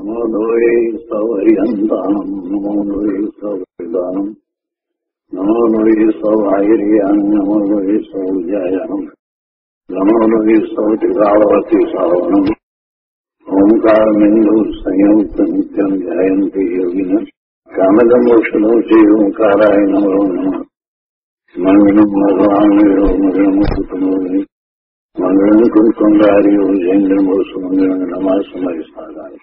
નમો દ્વૈ સવર્યંતાણમ નમો દ્વૈ સવર્દાનમ નમો દ્વૈ સવાયર્યાન નમો દ્વૈ સૌજ્યાયનમ નમો દ્વૈ સૌતિકાવતી સાવનમ ઓંકારમિંદુ સંયુક્ત નિત્યમ ધ્યાયંતિ યોગિન કામદમોક્ષદો શ્રી ઓંકારાય નમો નમઃ મંગલમ ભગવાન મંગલમ મંગલમ કુંકુંડાર્યો જૈન્દ્રમો સુમંગલમ નમઃ સમય સાધાય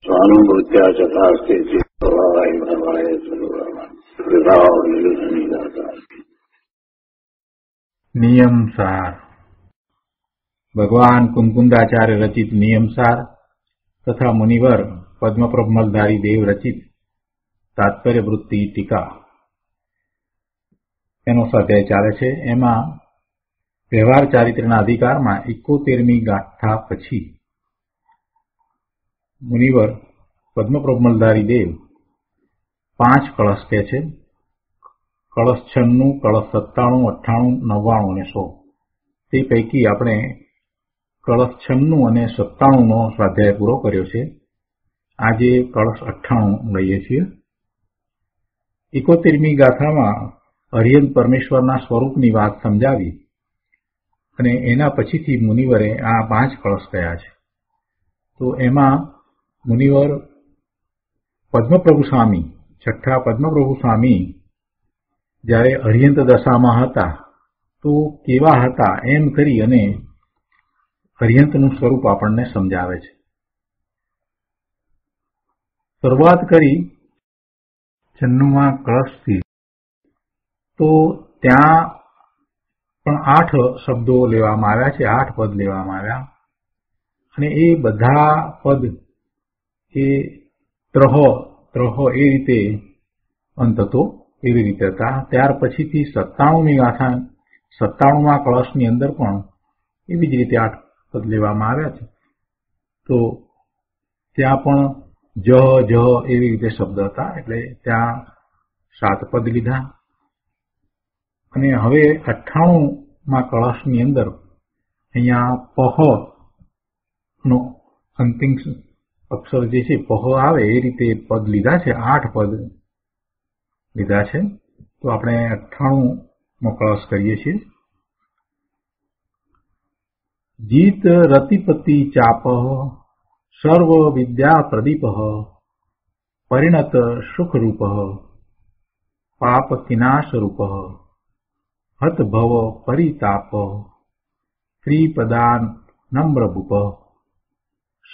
સ્વાનુભૂત્યા ચતાસ્તે ચિત્તવાય ભવાય સર્વરામ. નિયમસાર. ભગવાન કુંકુંદાચાર્ય રચિત નિયમસાર તથા મુનિવર પદ્મપ્રભમલધારી દેવ રચિત તાત્પર્ય વૃત્તિ ટીકા એનો સ્વાધ્યાય ચાલે છે. એમાં વ્યવહાર ચારિત્રના અધિકારમાં 71મી ગાથા પછી મુનિવર પદ્મપ્રભમલધારી દેવ 5 કળશ કહે છે. કળશ 96, કળશ 97, 98, 99 અને 100. તે પૈકી આપણે કળશ 96 અને 97નો સ્વાધ્યાય પૂરો કર્યો છે. આજે કળશ 98 લઈએ છીએ. 71મી ગાથામાં અરિહંત પરમેશ્વરના સ્વરૂપની વાત સમજાવી અને એના પછીથી મુનિવરે આ 5 કળશ કયા છે. તો એમાં મુનિવર પદ્મપ્રભુ સ્વામી, છઠ્ઠા પદ્મપ્રભુ સ્વામી જ્યારે અરિહંત દશામાં હતા તો કેવા હતા એમ કરી અને અરિહંતનું સ્વરૂપ આપણને સમજાવે છે. શરૂઆત કરી 96મા કળશથી. તો ત્યાં પણ 8 શબ્દો લેવામાં આવ્યા છે, 8 પદ લેવામાં આવ્યા અને એ બધા પદ એ ત્રહ એ રીતે અંત હતો, એવી રીતે હતા. ત્યાર પછીથી 97મી ગાથા, 97મા કળશની અંદર પણ એવી જ રીતે 8 પદ લેવામાં આવ્યા છે. તો ત્યાં પણ જહ એવી રીતે શબ્દ હતા, એટલે ત્યાં 7 પદ લીધા. અને હવે 98મા કળશની અંદર અહીંયા પહ નો અંતિમ અક્ષર જે છે પહ આવે એ રીતે પદ લીધા છે, 8 પદ લીધા છે. તો આપણે 98મો કળશ કરીએ છીએ. જીત રતિપતિ ચાપ સર્વ વિદ્યા પ્રદીપ પરિણત સુખરૂપ પાપ કિનાશ રૂપ હત ભવ પરિતાપ શ્રીપદાન નમ્ર ભૂપ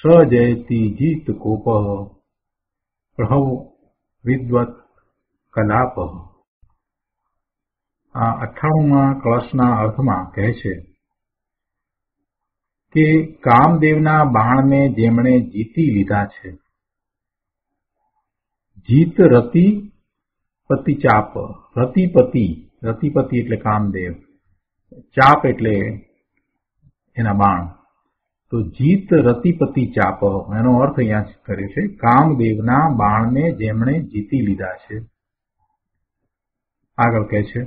સજયતિ જીત કોપ પ્રહવ વિદ્વત કલાપ. આ 98મા કળશના અર્થમાં કહે છે કે કામદેવના બાણને જેમણે જીતી લીધા છે. જીત રતિપતિ ચાપ. રતિપતિ એટલે કામદેવ, ચાપ એટલે એના બાણ. તો જીત રતિપતિ ચાપ એનો અર્થ અહીંયા કર્યો છે કામદેવના બાણને જેમણે જીતી લીધા છે. આગળ કહે છે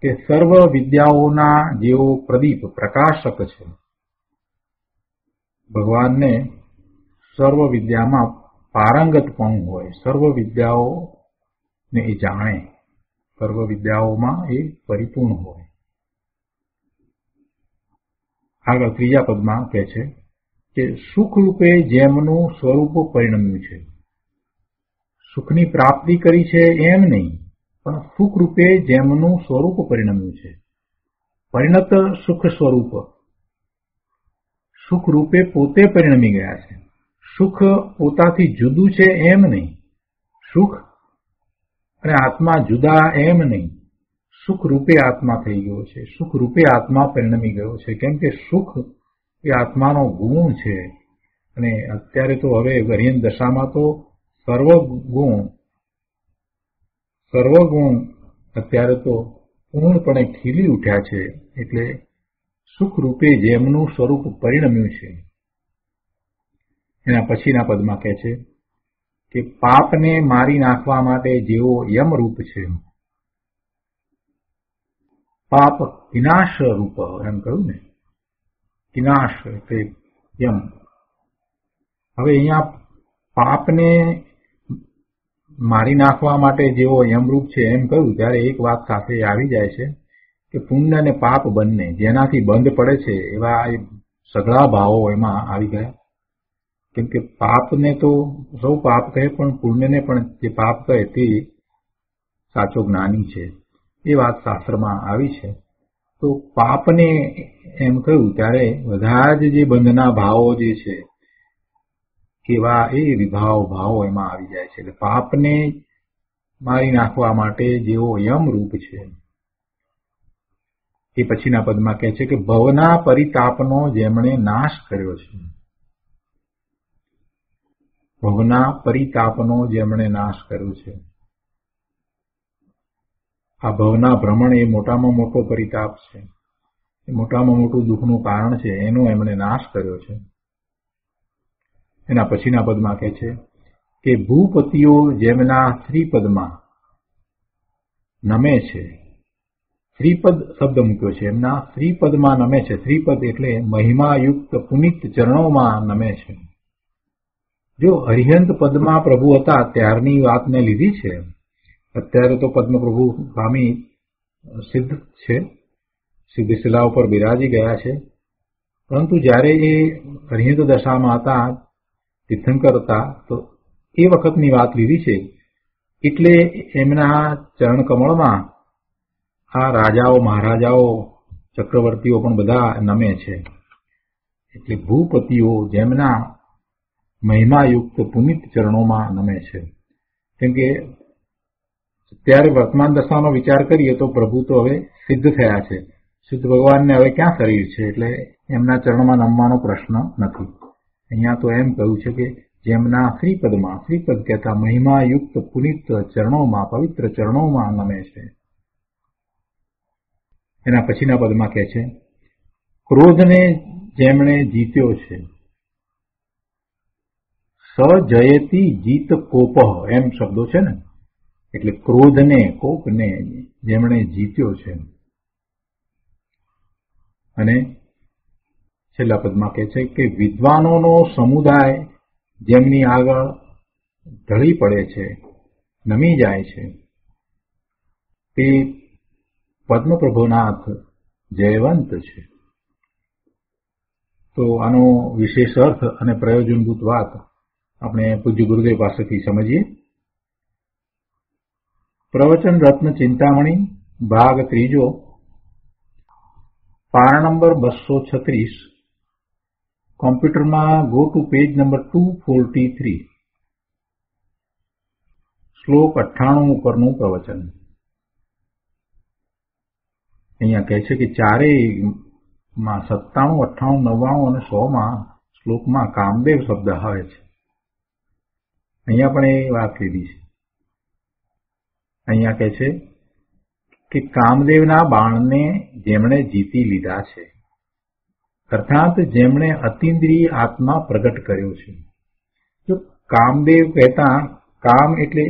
કે સર્વ વિદ્યાઓના જેઓ પ્રદીપ પ્રકાશક છે. ભગવાનને સર્વ વિદ્યામાં પારંગત પણ હોય, સર્વ વિદ્યાઓને એ જાણે, સર્વ વિદ્યાઓમાં એ પરિપૂર્ણ હોય. આગળ 3જા પદમાં કહે છે કે સુખરૂપે જેમનું સ્વરૂપ પરિણમ્યું છે. સુખની પ્રાપ્તિ કરી છે એમ નહીં, પણ સુખરૂપે જેમનું સ્વરૂપ પરિણમ્યું છે. પરિણત સુખ સ્વરૂપ, સુખ રૂપે પોતે પરિણમી ગયા છે. સુખ પોતાથી જુદું છે એમ નહીં, સુખ અને આત્મા જુદા એમ નહીં, સુખ રૂપે આત્મા થઈ ગયો છે, સુખ રૂપે આત્મા પરિણમી ગયો છે. કેમ કે સુખ એ આત્માનો ગુણ છે અને અત્યારે તો હવે અરિહંત દશામાં તો સર્વગુણ અત્યારે તો પૂર્ણપણે ખીલી ઉઠ્યા છે. એટલે સુખ રૂપે જેમનું સ્વરૂપ પરિણમ્યું છે. એના પછીના પદમાં કહે છે કે પાપને મારી નાખવા માટે જેઓ યમરૂપ છે. પાપ વિનાશ રૂપ એમ કહ્યું ને, વિનાશ એટલે યમ. હવે અહીંયા પાપને મારી નાખવા માટે જેવો યમરૂપ છે એમ કહ્યું ત્યારે એક વાત સાથે આવી જાય છે કે પુણ્ય અને પાપ બંને જેનાથી બંધ પડે છે એવા સઘળા ભાવો એમાં આવી ગયા. કેમ કે પાપને તો સૌ પાપ કહે, પણ પુણ્યને પણ જે પાપ કહે તે સાચો જ્ઞાની છે, એ વાત શાસ્ત્રમાં આવી છે. તો પાપને એમ કહ્યું ત્યારે બધા જ જે બંધના ભાવો જે છે કેવા એ ભાવો એમાં આવી જાય છે. એટલે પાપને મારી નાખવા માટે જેવો યમ રૂપ છે એ પછીના પદમાં કહે છે કે ભવના પરિતાપનો જેમણે નાશ કર્યો છે. ભવના પરિતાપનો જેમણે નાશ કર્યો છે. આ ભવના ભ્રમણ એ મોટામાં મોટો પરિતાપ છે, એ મોટામાં મોટું દુઃખનું કારણ છે, એનો એમણે નાશ કર્યો છે. એના પછીના પદમાં કહે છે કે ભૂપતિઓ જેમના શ્રીપદમાં નમે છે. શ્રીપદ શબ્દ મૂક્યો છે, એમના શ્રીપદમાં નમે છે. શ્રીપદ એટલે મહિમાયુક્ત પુનિત ચરણોમાં નમે છે. જો અરિહંત પદમાં પ્રભુ હતા ત્યારની વાતને લીધી છે. અત્યારે તો પદ્મ પ્રભુ સ્વામી સિદ્ધ છે, સિદ્ધ શિલા ઉપર બિરાજી ગયા છે. પરંતુ જ્યારે એ અરિહંત દશામાં હતા, તીર્થંકર હતા, તો એ વખતની વાત લીધી છે. એટલે એમના ચરણ કમળમાં આ રાજાઓ, મહારાજાઓ, ચક્રવર્તીઓ પણ બધા નમે છે. એટલે ભૂપતિઓ જેમના મહિમાયુક્ત પુનિત ચરણોમાં નમે છે. કેમ કે ત્યારે વર્તમાન દશાનો વિચાર કરીએ તો પ્રભુ તો હવે સિદ્ધ થયા છે. સિદ્ધ ભગવાનને હવે ક્યાં શરીર છે, એટલે એમના ચરણમાં નમવાનો પ્રશ્ન નથી. અહીંયા તો એમ કહ્યું છે કે જેમના શ્રીપદમાં, શ્રીપદ કહેતા મહિમાયુક્ત પુનિત ચરણોમાં, પવિત્ર ચરણોમાં નમે છે. એના પછીના પદમાં કહે છે ક્રોધને જેમણે જીત્યો છે. સજયતી જીત કોપઃ એમ શબ્દો છે ને, એટલે ક્રોધને, કોપને જેમણે જીત્યો છે. અને છેલ્લા પદમાં કહે છે કે વિદ્વાનોનો સમુદાય જેમની આગળ ઢળી પડે છે, નમી જાય છે, તે પદ્મપ્રભુનાથ જયવંત છે. તો આનો વિશેષ અર્થ અને પ્રયોજનભૂત વાત આપણે પૂજ્ય ગુરુદેવ પાસેથી સમજીએ. પ્રવચન રત્ન ચિંતામણી ભાગ 3, પારા નંબર 236. કોમ્પ્યુટરમાં ગો ટુ પેજ નંબર 243, શ્લોક 98 ઉપરનું પ્રવચન. અહીંયા કહે છે કે ચારેયમાં 97, 98, 99 અને 100માં શ્લોકમાં કામદેવ શબ્દ આવે છે. અહીંયા પણ એ વાત લીધી છે. અહીંયા કહે છે કે કામદેવના બાણને જેમણે જીતી લીધા છે, અર્થાત જેમણે અતિન્દ્રિય આત્મા પ્રગટ કર્યો છે. જો કામદેવ કહેતા કામ એટલે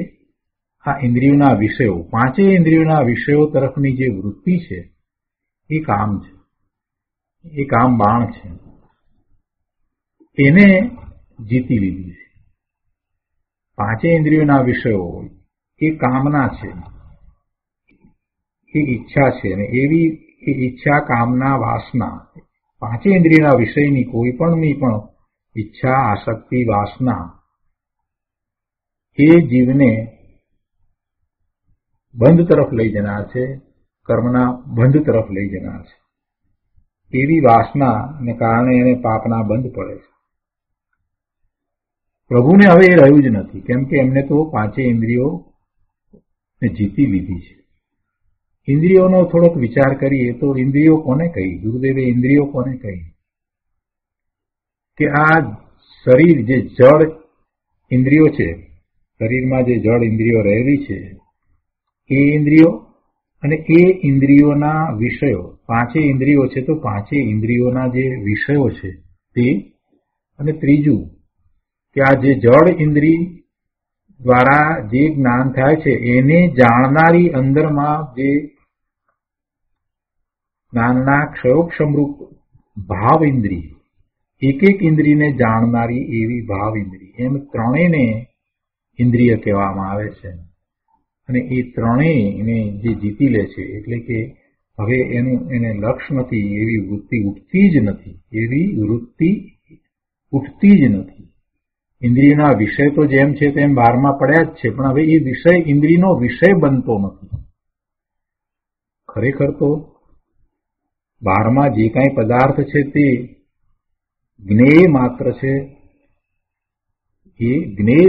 આ ઇન્દ્રિયોના વિષયો, પાંચેય ઇન્દ્રિયોના વિષયો તરફની જે વૃત્તિ છે એ કામ છે, એ કામ બાણ છે. એને જીતી લીધી છે. પાંચેય ઇન્દ્રિયોના વિષયો એ કામના છે, એ ઈચ્છા છે, અને એવી એ ઈચ્છા, કામના, વાસના, પાંચેય ઇન્દ્રિયના વિષયની કોઈ પણની પણ ઈચ્છા, આસક્તિ, વાસના એ જીવને બંધ તરફ લઈ જનાર છે, કર્મના બંધ તરફ લઈ જનાર છે. એવી વાસનાને કારણે એને પાપના બંધ પડે છે. પ્રભુને હવે એ રહ્યું જ નથી, કેમ કે એમને તો પાંચેય ઇન્દ્રિયોને જીતી લીધી છે. ઇન્દ્રિયોનો થોડોક વિચાર કરીએ તો ઇન્દ્રિયો કોને કહી? ગુરુદેવે ઇન્દ્રિયો કોને કહી? કે આ શરીર જે જળ ઇન્દ્રિયો છે, શરીરમાં જે જળ ઇન્દ્રિયો રહેલી છે એ ઇન્દ્રિયો, અને એ ઇન્દ્રિયોના વિષયો, પાંચેય ઇન્દ્રિયો છે તો પાંચેય ઇન્દ્રિયોના જે વિષયો છે તે, અને ત્રીજું કે આ જે જળ ઇન્દ્રિય દ્વારા જે જ્ઞાન થાય છે એને જાણનારી અંદરમાં જે જ્ઞાનના ક્ષયોક્ષમરૂપ ભાવ ઇન્દ્રિય, એક એક ઇન્દ્રિયને જાણનારી એવી ભાવ ઇન્દ્રિય, એમ ત્રણેયને ઇન્દ્રિય કહેવામાં આવે છે. અને એ ત્રણેયને જે જીતી લે છે, એટલે કે હવે એને લક્ષ નથી, એવી વૃત્તિ ઉઠતી જ નથી, ઇન્દ્રિયના વિષય તો જેમ છે તેમ બહારમાં પડ્યા જ છે, પણ હવે એ વિષય ઇન્દ્રિયનો વિષય બનતો નથી. ખરેખર તો બહારમાં જે કાંઈ પદાર્થ છે તે જ્ઞેય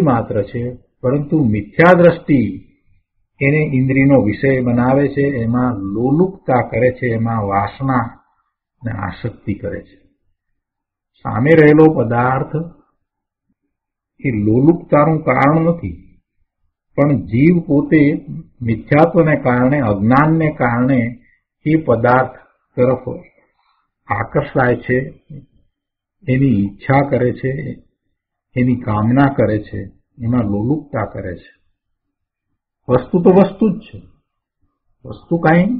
માત્ર છે, પરંતુ મિથ્યા દ્રષ્ટિ એને ઇન્દ્રિયનો વિષય બનાવે છે, એમાં લોલુપતા કરે છે, એમાં વાસના અને આસક્તિ કરે છે. સામે રહેલો પદાર્થ એ લોલુપતાનું કારણ નથી, પણ જીવ પોતે મિથ્યાત્વને કારણે, અજ્ઞાનને કારણે એ પદાર્થ તરફ આકર્ષાય છે, એની ઈચ્છા કરે છે, એની કામના કરે છે, એમાં લોલુપતા કરે છે. વસ્તુ તો વસ્તુ જ છે. વસ્તુ કાંઈ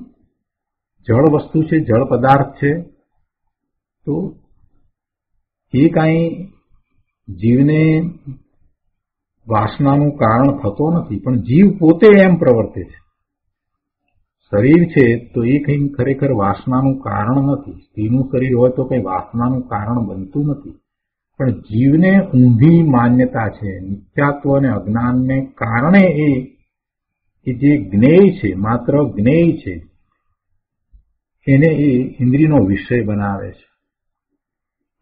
જળ વસ્તુ છે, જળ પદાર્થ છે, તો એ કાંઈ જીવને વાસનાનું કારણ થતો નથી, પણ જીવ પોતે એમ પ્રવર્તે છે. શરીર છે તો એ કંઈ ખરેખર વાસનાનું કારણ નથી. સ્ત્રીનું શરીર હોય તો કંઈ વાસનાનું કારણ બનતું નથી, પણ જીવને ઊંધી માન્યતા છે, મિથ્યાત્વ અને અજ્ઞાનને કારણે એ જે જ્ઞેય છે, માત્ર જ્ઞેય છે, એને એ ઇન્દ્રિયનો વિષય બનાવે છે.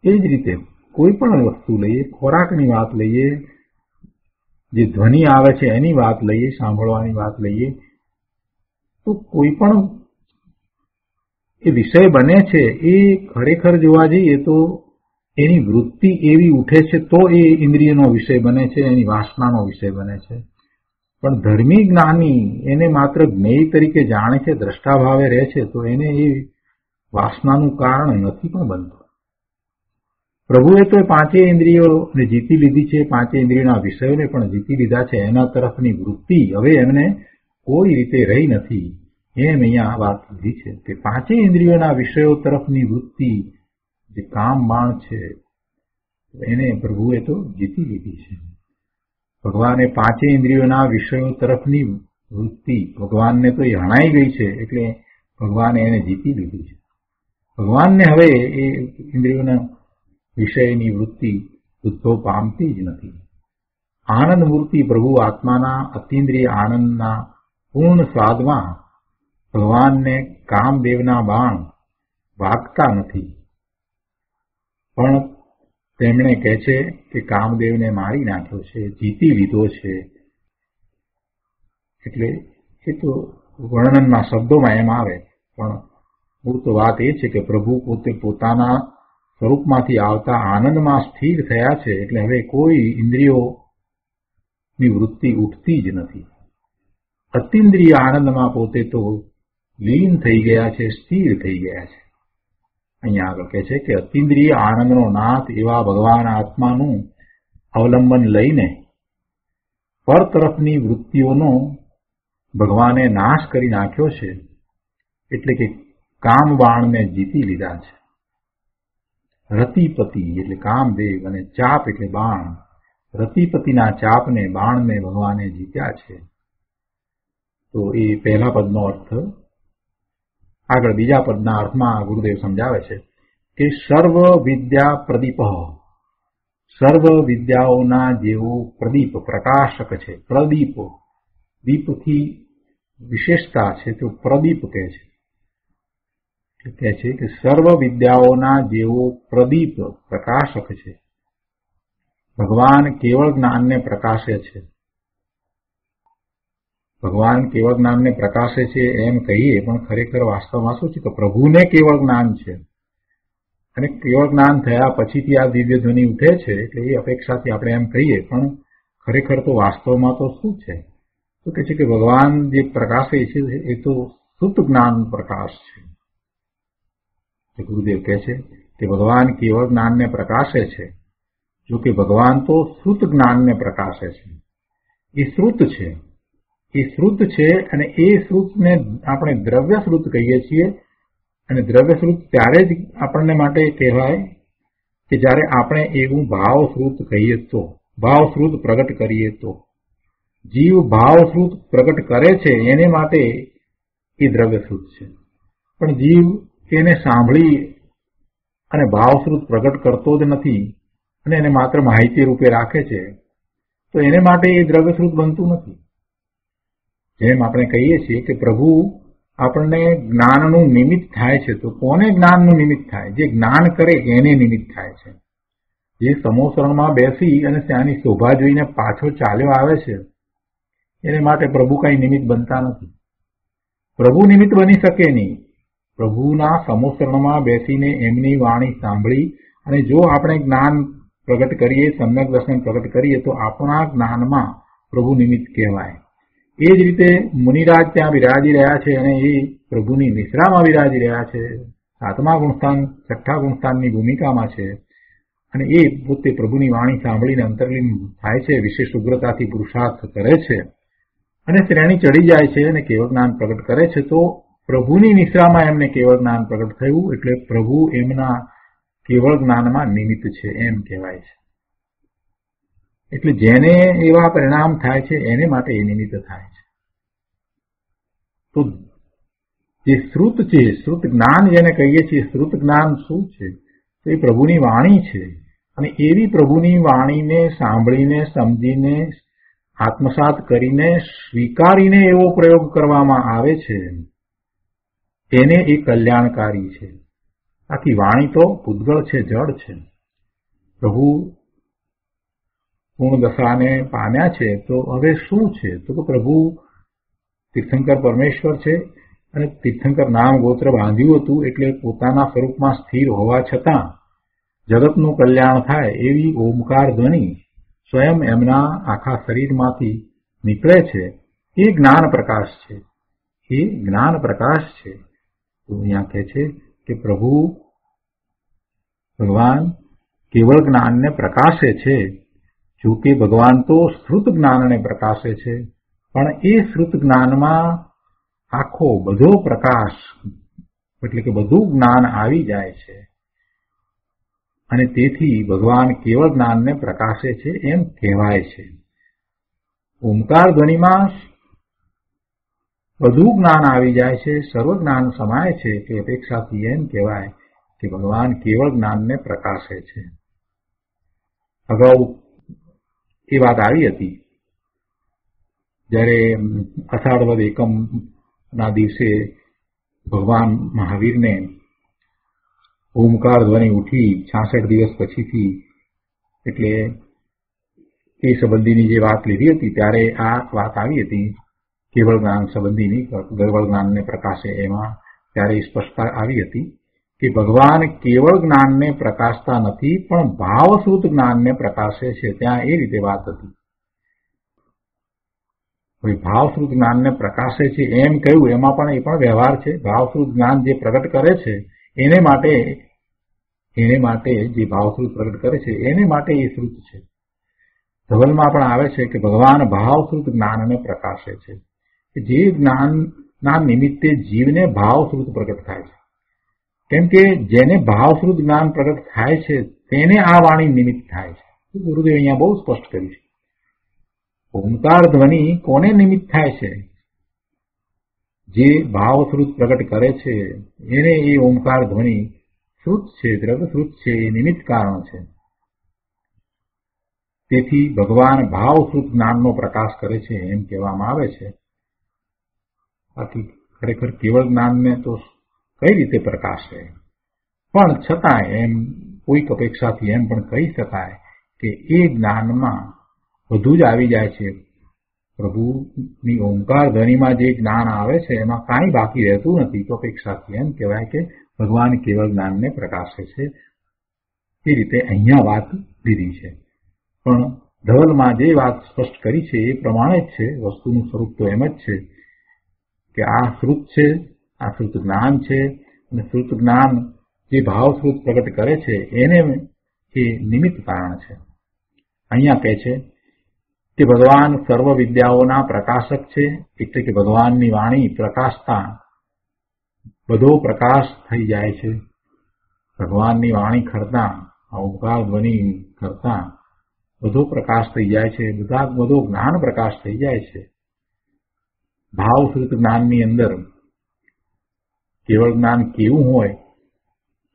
એ જ રીતે કોઈ પણ વસ્તુ લઈએ, ખોરાકની વાત લઈએ, જે ધ્વનિ આવે છે એની વાત લઈએ, સાંભળવાની વાત લઈએ, તો કોઈ પણ એ વિષય બને છે એ ખરેખર જોવા જઈએ તો એની વૃત્તિ એવી ઉઠે છે તો એ ઇન્દ્રિયનો વિષય બને છે, એની વાસનાનો વિષય બને છે. પણ ધર્મી જ્ઞાની એને માત્ર જ્ઞેય તરીકે જાણે છે, દ્રષ્ટાભાવે રહે છે, તો એને એ વાસનાનું કારણ નથી પણ બનતું. પ્રભુએ તો એ પાંચેય ઇન્દ્રિયોને જીતી લીધી છે, પાંચેય ઇન્દ્રિયોના વિષયોને પણ જીતી લીધા છે. એના તરફની વૃત્તિ હવે એમને કોઈ રીતે રહી નથી. એમ અહીંયા વાત લીધી છે કે પાંચેય ઇન્દ્રિયોના વિષયો તરફની વૃત્તિ જે કામ બાણ છે એને પ્રભુએ તો જીતી લીધી છે. ભગવાને પાંચેય ઇન્દ્રિયોના વિષયો તરફની વૃત્તિ ભગવાનને તો એ હણાઈ ગઈ છે, એટલે ભગવાને એને જીતી લીધી છે. ભગવાનને હવે એ ઇન્દ્રિયોના વિષયની વૃત્તિ ઉદ્ભવ પામતી જ નથી. આનંદ મૂર્તિ પ્રભુ આત્માના અતિન્દ્રિય આનંદના પૂર્ણ સ્વાદમાં ભગવાનને કામદેવના બાણ વાગતા નથી, પણ તેમણે કહે છે કે કામદેવને મારી નાખ્યો છે, જીતી લીધો છે. એટલે એ તો વર્ણનના શબ્દોમાં એમ આવે, પણ મૂળ તો વાત એ છે કે પ્રભુ પોતે પોતાના સ્વરૂપમાંથી આવતા આનંદમાં સ્થિર થયા છે, એટલે હવે કોઈ ઇન્દ્રિયોની વૃત્તિ ઉઠતી જ નથી. અતિન્દ્રિય આનંદમાં પોતે તો લીન થઈ ગયા છે, સ્થિર થઈ ગયા છે. અહીંયા આગળ કહે છે કે અતિન્દ્રિય આનંદનો નાથ એવા ભગવાન આત્માનું અવલંબન લઈને પર તરફની વૃત્તિઓનો ભગવાને નાશ કરી નાખ્યો છે, એટલે કે કામ બાણને જીતી લીધા છે. રતિપતિ એટલે કામદેવ અને ચાપ એટલે બાણ, રતિપતિના ચાપને બાણને ભગવાને જીત્યા છે. તો એ પહેલા પદનો અર્થ. આગળ બીજા પદના અર્થમાં ગુરુદેવ સમજાવે છે કે સર્વ વિદ્યા પ્રદીપ, સર્વ વિદ્યાઓના જેવો પ્રદીપ પ્રકાશક છે. પ્રદીપ, દીપથી વિશેષતા છે તો પ્રદીપ કહે છે. કહે છે કે સર્વ વિદ્યાઓના જેવો પ્રદીપ પ્રકાશક છે. ભગવાન કેવળ જ્ઞાનને પ્રકાશે છે. ભગવાન કેવળ જ્ઞાનને પ્રકાશે છે એમ કહીએ, પણ ખરેખર વાસ્તવમાં શું છે કે પ્રભુને કેવળ જ્ઞાન છે, અને કેવળ જ્ઞાન થયા પછીથી આ દિવ્ય ધ્વનિ ઉઠે છે, એટલે એ અપેક્ષાથી આપણે એમ કહીએ, પણ ખરેખર તો વાસ્તવમાં તો શું છે? તો કહે છે કે ભગવાન જે પ્રકાશે છે એ તો શુદ્ધ જ્ઞાન પ્રકાશ છે. ગુરુદેવ કહે છે કે ભગવાન કેવળ જ્ઞાનને પ્રકાશે છે, જો કે ભગવાન તો શ્રુત જ્ઞાનને પ્રકાશે છે. એ શ્રુત છે, એ શ્રુત છે, અને એ શ્રુતને આપણે દ્રવ્ય શ્રુત કહીએ છીએ. અને દ્રવ્ય શ્રુત ત્યારે જ આપણને માટે કહેવાય કે જ્યારે આપણે એવું ભાવશ્રુત કહીએ તો, ભાવશ્રુત પ્રગટ કરીએ તો, જીવ ભાવશ્રુત પ્રગટ કરે છે એને માટે એ દ્રવ્યશ્રુત છે. પણ જીવ એને સાંભળી અને ભાવશ્રુત પ્રગટ કરતો જ નથી અને એને માત્ર માહિતી રૂપે રાખે છે, તો એને માટે એ દ્રવ્યશ્રુત બનતું નથી. જેમ આપણે કહીએ છીએ કે પ્રભુ આપણને જ્ઞાનનું નિમિત્ત થાય છે, તો કોને જ્ઞાનનું નિમિત્ત થાય? જે જ્ઞાન કરે એને નિમિત્ત થાય છે. જે સમોસરણમાં બેસી અને ત્યાંની શોભા જોઈને પાછો ચાલ્યો આવે છે એને માટે પ્રભુ કઈ નિમિત્ત બનતા નથી. પ્રભુ નિમિત્ત બની શકે નહીં. પ્રભુના સમોસરણમાં બેસીને એમની વાણી સાંભળી અને જો આપણે જ્ઞાન પ્રગટ કરીએ, સમ્યક દર્શન પ્રગટ કરીએ, તો આપણા જ્ઞાનમાં પ્રભુ નિમિત્ત કહેવાય. એ જ રીતે મુનિરાજ ત્યાં બિરાજી રહ્યા છે અને એ પ્રભુની નિશ્રામાં બિરાજી રહ્યા છે, 7મા ગુણસ્થાન 6ઠ્ઠા ગુણસ્થાનની ભૂમિકામાં છે અને એ પોતે પ્રભુની વાણી સાંભળીને અંતર્લીન થાય છે, વિશેષ ઉગ્રતાથી પુરુષાર્થ કરે છે અને શ્રેણી ચડી જાય છે અને કેવળ જ્ઞાન પ્રગટ કરે છે. તો પ્રભુની નિશ્રામાં એમને કેવળ જ્ઞાન પ્રગટ થયું એટલે પ્રભુ એમના કેવળ જ્ઞાનમાં નિમિત્ત છે એમ કહેવાય છે. એટલે જેને એવા પરિણામ થાય છે એને માટે એ નિમિત્ત થાય છે. તો જે શ્રુત છે, શ્રુત જ્ઞાન જેને કહીએ છીએ, શ્રુત જ્ઞાન શું છે? તો એ પ્રભુની વાણી છે અને એવી પ્રભુની વાણીને સાંભળીને, સમજીને, આત્મસાત કરીને, સ્વીકારીને એવો પ્રયોગ કરવામાં આવે છે એને એ કલ્યાણકારી છે. આથી વાણી તો પૂતગળ છે, જળ છે. પ્રભુ પૂર્ણ દશાને પામ્યા છે તો હવે શું છે? તો પ્રભુ તીર્થંકર પરમેશ્વર છે અને તીર્થંકર નામ ગોત્ર બાંધ્યું હતું એટલે પોતાના સ્વરૂપમાં સ્થિર હોવા છતાં જગતનું કલ્યાણ થાય એવી ઓમકાર ધ્વનિ સ્વયં એમના આખા શરીરમાંથી નીકળે છે. એ જ્ઞાન પ્રકાશ છે, એ જ્ઞાન પ્રકાશ છે. તો અહીંયા કહે છે કે પ્રભુ ભગવાન કેવળ જ્ઞાનને પ્રકાશે છે. જો કે ભગવાન તો શ્રુત જ્ઞાનને પ્રકાશે છે, પણ એ શ્રુત જ્ઞાનમાં આખો બધો પ્રકાશ એટલે કે બધું જ્ઞાન આવી જાય છે અને તેથી ભગવાન કેવળ જ્ઞાનને પ્રકાશે છે એમ કહેવાય છે. ઓમકાર ધ્વનિમાં બધું જ્ઞાન આવી જાય છે, સર્વ જ્ઞાન સમાય છે કે અપેક્ષાથી એમ કહેવાય કે ભગવાન કેવળ જ્ઞાનને પ્રકાશે છે. અગાઉ એ વાત આવી હતી જ્યારે અષાઢ વદ એકમના દિવસે ભગવાન મહાવીરને ઓમકાર ધ્વનિ ઉઠી 66 દિવસ પછીથી, એટલે એ સંબંધીની જે વાત લીધી હતી ત્યારે આ વાત આવી હતી કેવળ જ્ઞાન સંબંધીની, કેવળ જ્ઞાનને પ્રકાશે એમાં. ત્યારે સ્પષ્ટતા આવી હતી કે ભગવાન કેવળ જ્ઞાનને પ્રકાશતા નથી પણ ભાવશ્રુત જ્ઞાનને પ્રકાશે છે. ત્યાં એ રીતે વાત હતી. ભાવશ્રુત જ્ઞાનને પ્રકાશે છે એમ કહ્યું, એમાં પણ એ પણ વ્યવહાર છે. ભાવશ્રુત જ્ઞાન જે પ્રગટ કરે છે એને માટે જે ભાવશ્રુત પ્રગટ કરે છે એને માટે એ શ્રુત છે. ધવલમાં પણ આવે છે કે ભગવાન ભાવશ્રુત જ્ઞાનને પ્રકાશે છે. જે જ્ઞાનના નિમિત્તે જીવને ભાવશ્રુત પ્રગટ થાય છે. કેમ કે જેને ભાવશ્રુત જ્ઞાન પ્રગટ થાય છે તેને આ વાણી નિમિત્ત થાય છે. ગુરુદેવ અહીંયા બહુ સ્પષ્ટ કર્યું છે. ઓમકાર ધ્વનિ કોને નિમિત્ત થાય છે? જે ભાવશ્રુત પ્રગટ કરે છે એને એ ઓમકાર ધ્વનિ શ્રુત છે, દ્રવ્યશ્રુત છે, એ નિમિત્ત કારણ છે. તેથી ભગવાન ભાવશ્રુત જ્ઞાનનો પ્રકાશ કરે છે એમ કહેવામાં આવે છે. બાકી ખરેખર કેવળ જ્ઞાનને તો કઈ રીતે પ્રકાશે? પણ છતાં એમ કોઈક અપેક્ષાથી એમ પણ કહી શકાય કે એ જ્ઞાનમાં બધું જ આવી જાય છે. પ્રભુની ઓમકાર ધ્વનિમાં જે જ્ઞાન આવે છે એમાં કાંઈ બાકી રહેતું નથી. તો અપેક્ષાથી એમ કહેવાય કે ભગવાન કેવળ જ્ઞાનને પ્રકાશે છે. એ રીતે અહીંયા વાત લીધી છે. પણ ધવલમાં જે વાત સ્પષ્ટ કરી છે એ પ્રમાણે જ છે. વસ્તુનું સ્વરૂપ તો એમ જ છે કે આ શ્રુત છે, આ શ્રુત જ્ઞાન છે અને શ્રુત જ્ઞાન જે ભાવશ્રુત પ્રગટ કરે છે એને એ નિમિત્ત કારણ છે. અહીંયા કહે છે કે ભગવાન સર્વ વિદ્યાઓના પ્રકાશક છે, એટલે કે ભગવાનની વાણી પ્રકાશતા બધો પ્રકાશ થઈ જાય છે. ભગવાનની વાણી ખરતા ઓમકાર ધ્વનિ કરતા બધો પ્રકાશ થઈ જાય છે, બધો જ્ઞાન પ્રકાશ થઈ જાય છે. ભાવશ્રુત જ્ઞાનની અંદર કેવળ જ્ઞાન કેવું હોય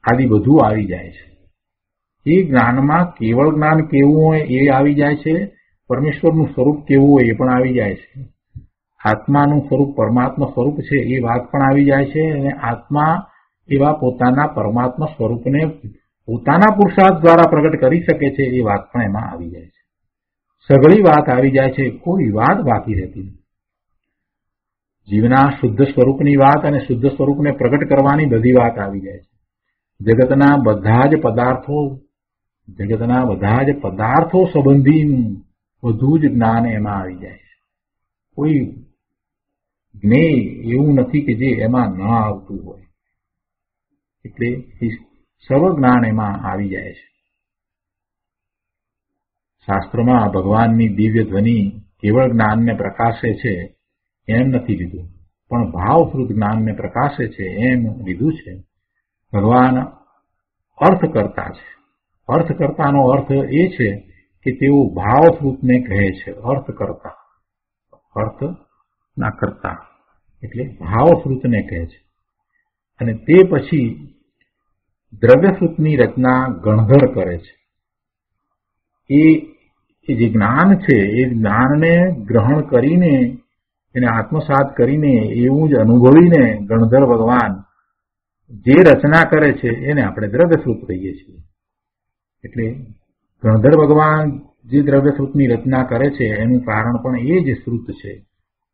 આદિ બધું આવી જાય છે. એ જ્ઞાનમાં કેવળ જ્ઞાન કેવું હોય એ આવી જાય છે, પરમેશ્વરનું સ્વરૂપ કેવું હોય એ પણ આવી જાય છે, આત્માનું સ્વરૂપ પરમાત્મા સ્વરૂપ છે એ વાત પણ આવી જાય છે, અને આત્મા એવા પોતાના પરમાત્મા સ્વરૂપને પોતાના પુરુષાર્થ દ્વારા પ્રગટ કરી શકે છે એ વાત પણ એમાં આવી જાય છે. સઘળી વાત આવી જાય છે, કોઈ વાત બાકી રહેતી નથી. જીવના શુદ્ધ સ્વરૂપની વાત અને શુદ્ધ સ્વરૂપને પ્રગટ કરવાની બધી વાત આવી જાય છે. જગતના બધા જ પદાર્થો સંબંધીનું બધું જ જ્ઞાન એમાં આવી જાય છે. કોઈ જ્ઞેય એવું નથી કે જે એમાં ન આવતું હોય. એટલે સર્વ જ્ઞાન એમાં આવી જાય છે. શાસ્ત્રોમાં ભગવાનની દિવ્ય ધ્વનિ કેવળ જ્ઞાનને પ્રકાશે છે એમ નથી લીધું, પણ ભાવશ્રુત જ્ઞાનને પ્રકાશે છે એમ લીધું છે. ભગવાન અર્થકર્તા છે. અર્થકર્તાનો અર્થ એ છે કે તેઓ ભાવશ્રુતને કહે છે અર્થકર્તા. અર્થના કર્તા એટલે ભાવશ્રુતને કહે છે. અને તે પછી દ્રવ્યશ્રુતની રચના ગણધર કરે છે. એ જે જ્ઞાન છે એ જ્ઞાનને ગ્રહણ કરીને એને આત્મસાત કરીને એવું જ અનુભવીને ગણધર ભગવાન જે રચના કરે છે એને આપણે દ્રવ્યશ્રુત કહીએ છીએ. એટલે ગણધર ભગવાન જે દ્રવ્યશ્રુતની રચના કરે છે એનું કારણ પણ એ જ શ્રુત છે,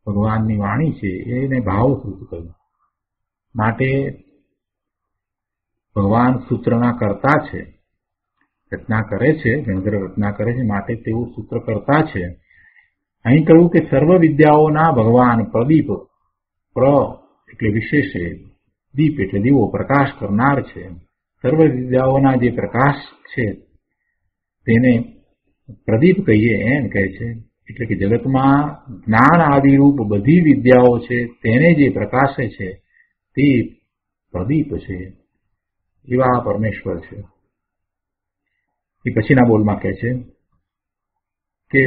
ભગવાનની વાણી છે, એને ભાવશ્રુત કહ્યું. માટે ભગવાન સૂત્રના કર્તા છે, રચના કરે છે, ગણધર રચના કરે છે, માટે તેઓ સૂત્ર કરતા છે. અહીં કહ્યું કે સર્વ વિદ્યાઓના ભગવાન પ્રદીપ, એટલે વિશેષ, દીપ એટલે દીવો, પ્રકાશ કરનાર છે. સર્વ વિદ્યાઓના જે પ્રકાશ છે તેને પ્રદીપ કહીએ એમ કહે છે. એટલે કે જગતમાં જ્ઞાન આદિરૂપ બધી વિદ્યાઓ છે તેને જે પ્રકાશે છે તે પ્રદીપ છે. એવા પરમેશ્વર છે. એ પછીના બોલમાં કહે છે કે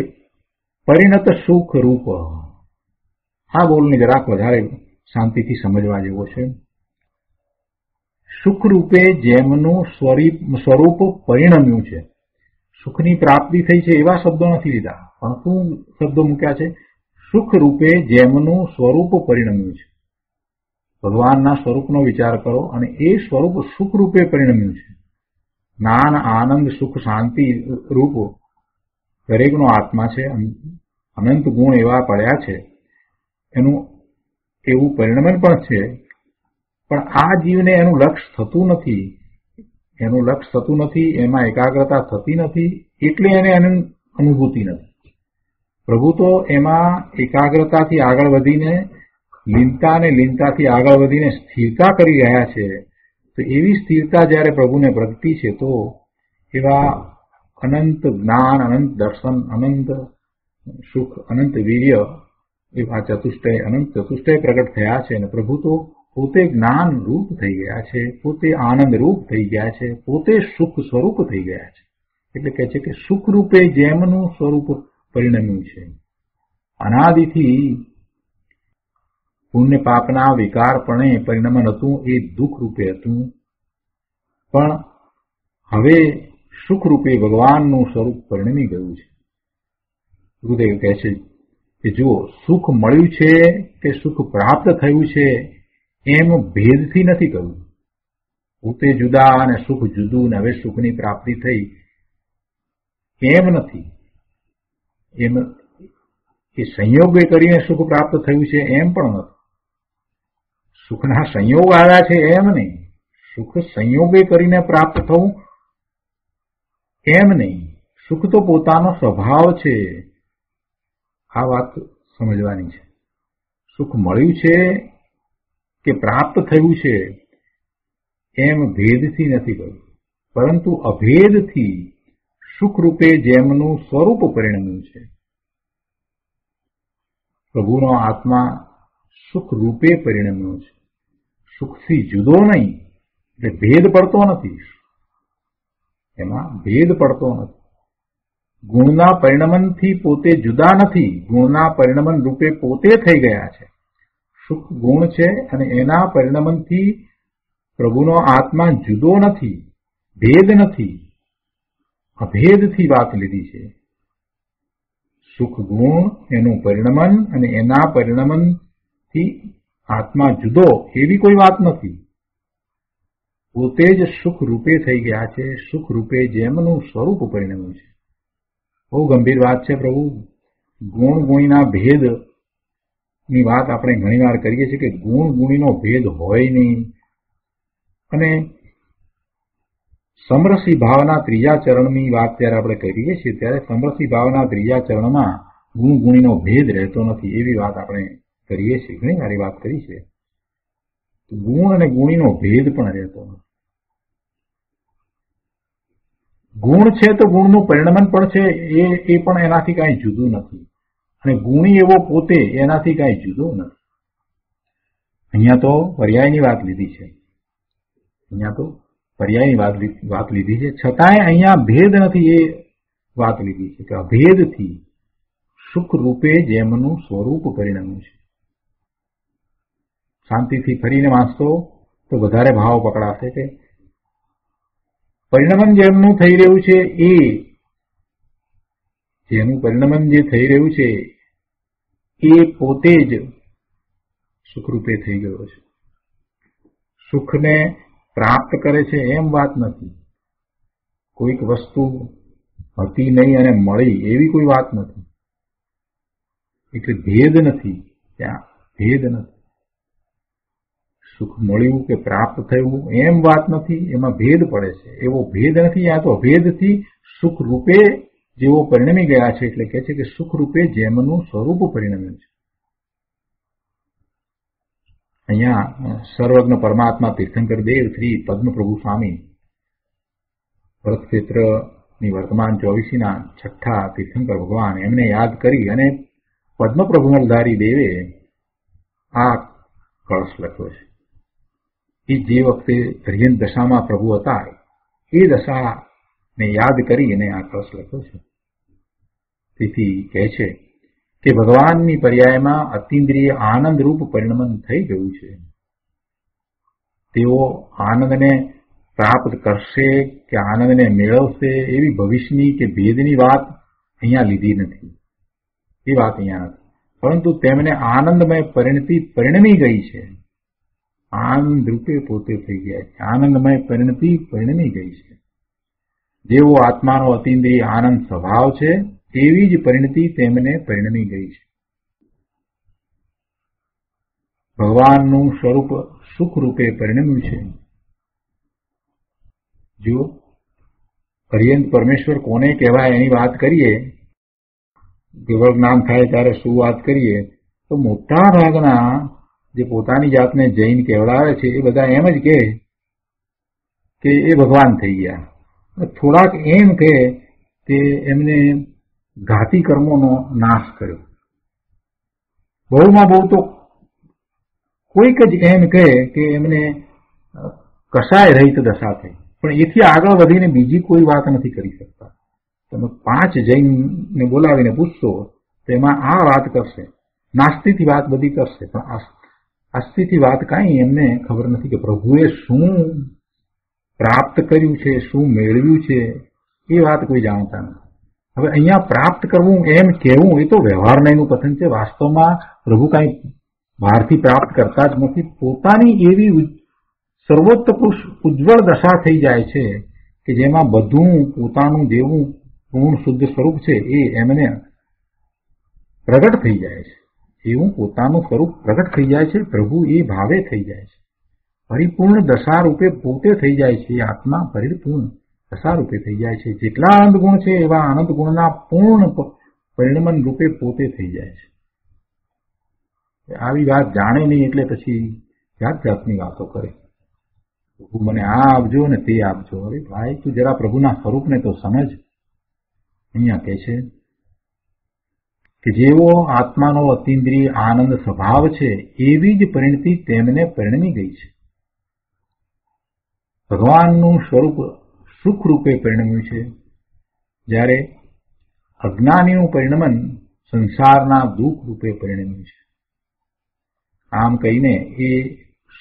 પરિણત સુખ રૂપ. આ બોલને જરાક વધારે શાંતિથી સમજવા જેવો છે. સુખ રૂપે જેમનું સ્વરૂપ પરિણમ્યું છે. સુખની પ્રાપ્તિ થઈ છે એવા શબ્દો નથી લીધા, પણ શું શબ્દો મૂક્યા છે? સુખ રૂપે જેમનું સ્વરૂપ પરિણમ્યું છે. ભગવાનના સ્વરૂપનો વિચાર કરો અને એ સ્વરૂપ સુખ રૂપે પરિણમ્યું છે. જ્ઞાન, આનંદ, સુખ, શાંતિ રૂપ દરેકનો આત્મા છે. અનંત ગુણ એવા પડ્યા છે, એનું એવું પરિણમન પણ છે. પણ આ જીવને એનું લક્ષ્ય થતું નથી, એમાં એકાગ્રતા થતી નથી, એટલે એને અનુભૂતિ નથી. પ્રભુ તો એમાં એકાગ્રતાથી આગળ વધીને લીનતાથી આગળ વધીને સ્થિરતા કરી રહ્યા છે. તો એવી સ્થિરતા જ્યારે પ્રભુને પ્રગટી છે તો એવા અનંત જ્ઞાન, અનંત દર્શન, અનંત સુખ, અનંત વીર્ય એવા અનંત ચતુષ્ટય પ્રગટ થયા છે. અને પ્રભુ તો પોતે જ્ઞાન રૂપ થઈ ગયા છે, પોતે આનંદ રૂપ થઈ ગયા છે, પોતે સુખ સ્વરૂપ થઈ ગયા છે. એટલે કહે છે કે સુખ રૂપે જેમનું સ્વરૂપ પરિણમ્યું છે. અનાદિથી પુણ્ય પાપના વિકારપણે પરિણમન હતું એ દુઃખ રૂપે હતું, પણ હવે સુખ રૂપે ભગવાનનું સ્વરૂપ પરિણમી ગયું છે. ગુરુદેવ કહે છે કે જુઓ, સુખ મળ્યું છે કે સુખ પ્રાપ્ત થયું છે એમ ભેદથી નથી કહ્યું. પોતે જુદા અને સુખ જુદું, ને હવે સુખની પ્રાપ્તિ થઈ એમ નથી. એમ એ સંયોગે કરીને સુખ પ્રાપ્ત થયું છે એમ પણ નથી. સુખના સંયોગ આવ્યા છે એમ નહીં. સુખ સંયોગે કરીને પ્રાપ્ત થવું એમ નહીં. સુખ તો પોતાનો સ્વભાવ છે. આ વાત સમજવાની છે. સુખ મળ્યું છે કે પ્રાપ્ત થયું છે એમ ભેદથી નથી કહ્યું, પરંતુ અભેદથી સુખ રૂપે જેમનું સ્વરૂપ પરિણમ્યું છે. પ્રભુનો આત્મા સુખ રૂપે પરિણમ્યો છે. સુખથી જુદો નહીં, એટલે ભેદ પડતો નથી. એમાં ભેદ પડતો નથી. ગુણના પરિણમનથી પોતે જુદા નથી, ગુણના પરિણમન રૂપે પોતે થઈ ગયા છે. સુખ ગુણ છે અને એના પરિણમનથી પ્રભુનો આત્મા જુદો નથી, ભેદ નથી, અભેદથી વાત લીધી છે. સુખ ગુણ એનું પરિણમન અને એના પરિણમનથી આત્મા જુદો એવી કોઈ વાત નથી. પોતે જ સુખ રૂપે થઈ ગયા છે, સુખ રૂપે જેમનું સ્વરૂપ પરિણમ્યું છે. બહુ ગંભીર વાત છે પ્રભુ. ગુણ ગુણીના ભેદ ની વાત આપણે ઘણી વાર કરીએ છીએ કે ગુણ ગુણીનો ભેદ હોય નહીં. અને સમરસી ભાવના ત્રીજા ચરણની વાત જ્યારે આપણે કરીએ છીએ ત્યારે સમરસી ભાવના ત્રીજા ચરણમાં ગુણ ગુણીનો ભેદ રહેતો નથી એવી વાત આપણે કરીએ છીએ, ઘણી વાર વાત કરી છે. ગુણ અને ગુણીનો ભેદ પણ રહેતો નથી. ગુણ છે તો ગુણનું પરિણમન પણ છે, એ પણ એનાથી કાંઈ જુદું નથી. અને ગુણી એવો પોતે એનાથી કાંઈ જુદો નથી. અહીંયા તો પર્યાયની વાત લીધી છે, છતાંય અહીંયા ભેદ નથી એ વાત લીધી છે કે અભેદથી સુખ રૂપે જેમનું સ્વરૂપ પરિણમ્યું છે. શાંતિથી ફરીને વાંચતો તો વધારે ભાવ પકડાશે કે પરિણમન જેમનું થઈ રહ્યું છે એ જેનું પરિણમન જે થઈ રહ્યું છે એ પોતે જ સુખરૂપે થઈ ગયો છે. સુખને પ્રાપ્ત કરે છે એમ વાત નથી. કોઈક વસ્તુ હતી નહીં અને મળી એવી કોઈ વાત નથી. એટલે ભેદ નથી, ત્યાં ભેદ નથી. સુખ મળ્યું કે પ્રાપ્ત થયું એમ વાત નથી, એમાં ભેદ પડે છે. એવો ભેદ નથી. આ તો અભેદથી સુખ રૂપે જેવો પરિણમી ગયા છે એટલે કહે છે કે સુખ રૂપે જેમનું સ્વરૂપ પરિણમ્યું છે. અહીંયા સર્વજ્ઞ પરમાત્મા તીર્થંકર દેવ શ્રી પદ્મપ્રભુ સ્વામી ભરતક્ષેત્રની વર્તમાન 24ના છઠ્ઠા તીર્થંકર ભગવાન એમને યાદ કરી અને પદ્મપ્રભુમલધારી દેવે આ કળશ લખ્યો છે. એ જે વખતે પર્યંત દશામાં પ્રભુ હતા એ દશાને યાદ કરી અને આ કળશ લખ્યો છે. તેથી કહે છે કે ભગવાનની પર્યાયમાં અતિન્દ્રિય આનંદરૂપ પરિણમન થઈ ગયું છે. તેઓ આનંદને પ્રાપ્ત કરશે કે આનંદને મેળવશે એવી ભવિષ્યની કે ભેદની વાત અહીંયા લીધી નથી. એ વાત અહીંયા નથી. પરંતુ તેમને આનંદમય પરિણતિ પરિણમી ગઈ છે. આનંદ રૂપે પોતે થઈ ગયા છે. આનંદમય પરિણતિ પરિણમી ગઈ છે. જેવો આત્માનો અતિન્દ્રિય આનંદ સ્વભાવ છે તેવી જ પરિણતિ તેમને પરિણમી ગઈ છે. ભગવાનનું સ્વરૂપ સુખ રૂપે પરિણમ્યું છે. જો પર્યંત પરમેશ્વર કોને કહેવાય એની વાત કરીએ, કેવળ જ્ઞાન થાય ત્યારે શું વાત કરીએ તો મોટા ભાગના જે પોતાની જાતને જૈન કહેવડાવે છે એ બધા એમ જ કહે કે એ ભગવાન થઈ ગયા. થોડાક એમ કહે કે એમને ઘાતી કર્મોનો નાશ કર્યો. બહુમાં બહુ તો કોઈક જ એમ કહે કે એમને કશાય રહિત દશા થઈ. પણ એથી આગળ વધીને બીજી કોઈ વાત નથી કરી શકતા. તમે 5 જૈનને બોલાવીને પૂછશો તો એમાં આ વાત કરશે, નાસ્તિથી વાત બધી કરશે, પણ આસ્તિથી વાત કાંઈ એમને ખબર નથી કે પ્રભુએ શું પ્રાપ્ત કર્યું છે, શું મેળવ્યું છે, એ વાત કોઈ જાણતા નથી. હવે અહીંયા પ્રાપ્ત કરવું એમ કહેવું એ તો વ્યવહારનું કથન છે. વાસ્તવમાં પ્રભુ કાંઈ બહારથી પ્રાપ્ત કરતા જ નથી. પોતાની એવી સર્વોત્કૃષ્ટ ઉજ્જવળ દશા થઈ જાય છે કે જેમાં બધું પોતાનું જેવું પૂર્ણ શુદ્ધ સ્વરૂપ છે એ એમને પ્રગટ થઈ જાય છે. એવું પોતાનું સ્વરૂપ પ્રગટ થઈ જાય છે. પ્રભુ એ ભાવે થઈ જાય છે. પરિપૂર્ણ દશા રૂપે પોતે થઈ જાય છે. આત્મા પરિપૂર્ણ દશા રૂપે થઈ જાય છે. જેટલા આનંદ ગુણ છે એવા આનંદ ગુણના પૂર્ણ પરિણમન રૂપે પોતે થઈ જાય છે. આવી વાત જાણે નહીં એટલે પછી જાત જાતની વાતો કરે. પ્રભુ મને આ આપજો ને તે આપજો. અરે ભાઈ તું જરા પ્રભુના સ્વરૂપને તો સમજ. અહીંયા કહે છે કે જેવો આત્માનો અતિન્દ્રિય આનંદ સ્વભાવ છે એવી જ પરિણતિ તેમને પરિણમી ગઈ છે. ભગવાનનું સ્વરૂપ સુખ રૂપે પરિણમ્યું છે, જ્યારે અજ્ઞાનીનું પરિણમન સંસારના દુઃખ રૂપે પરિણમ્યું છે. આમ કહીને એ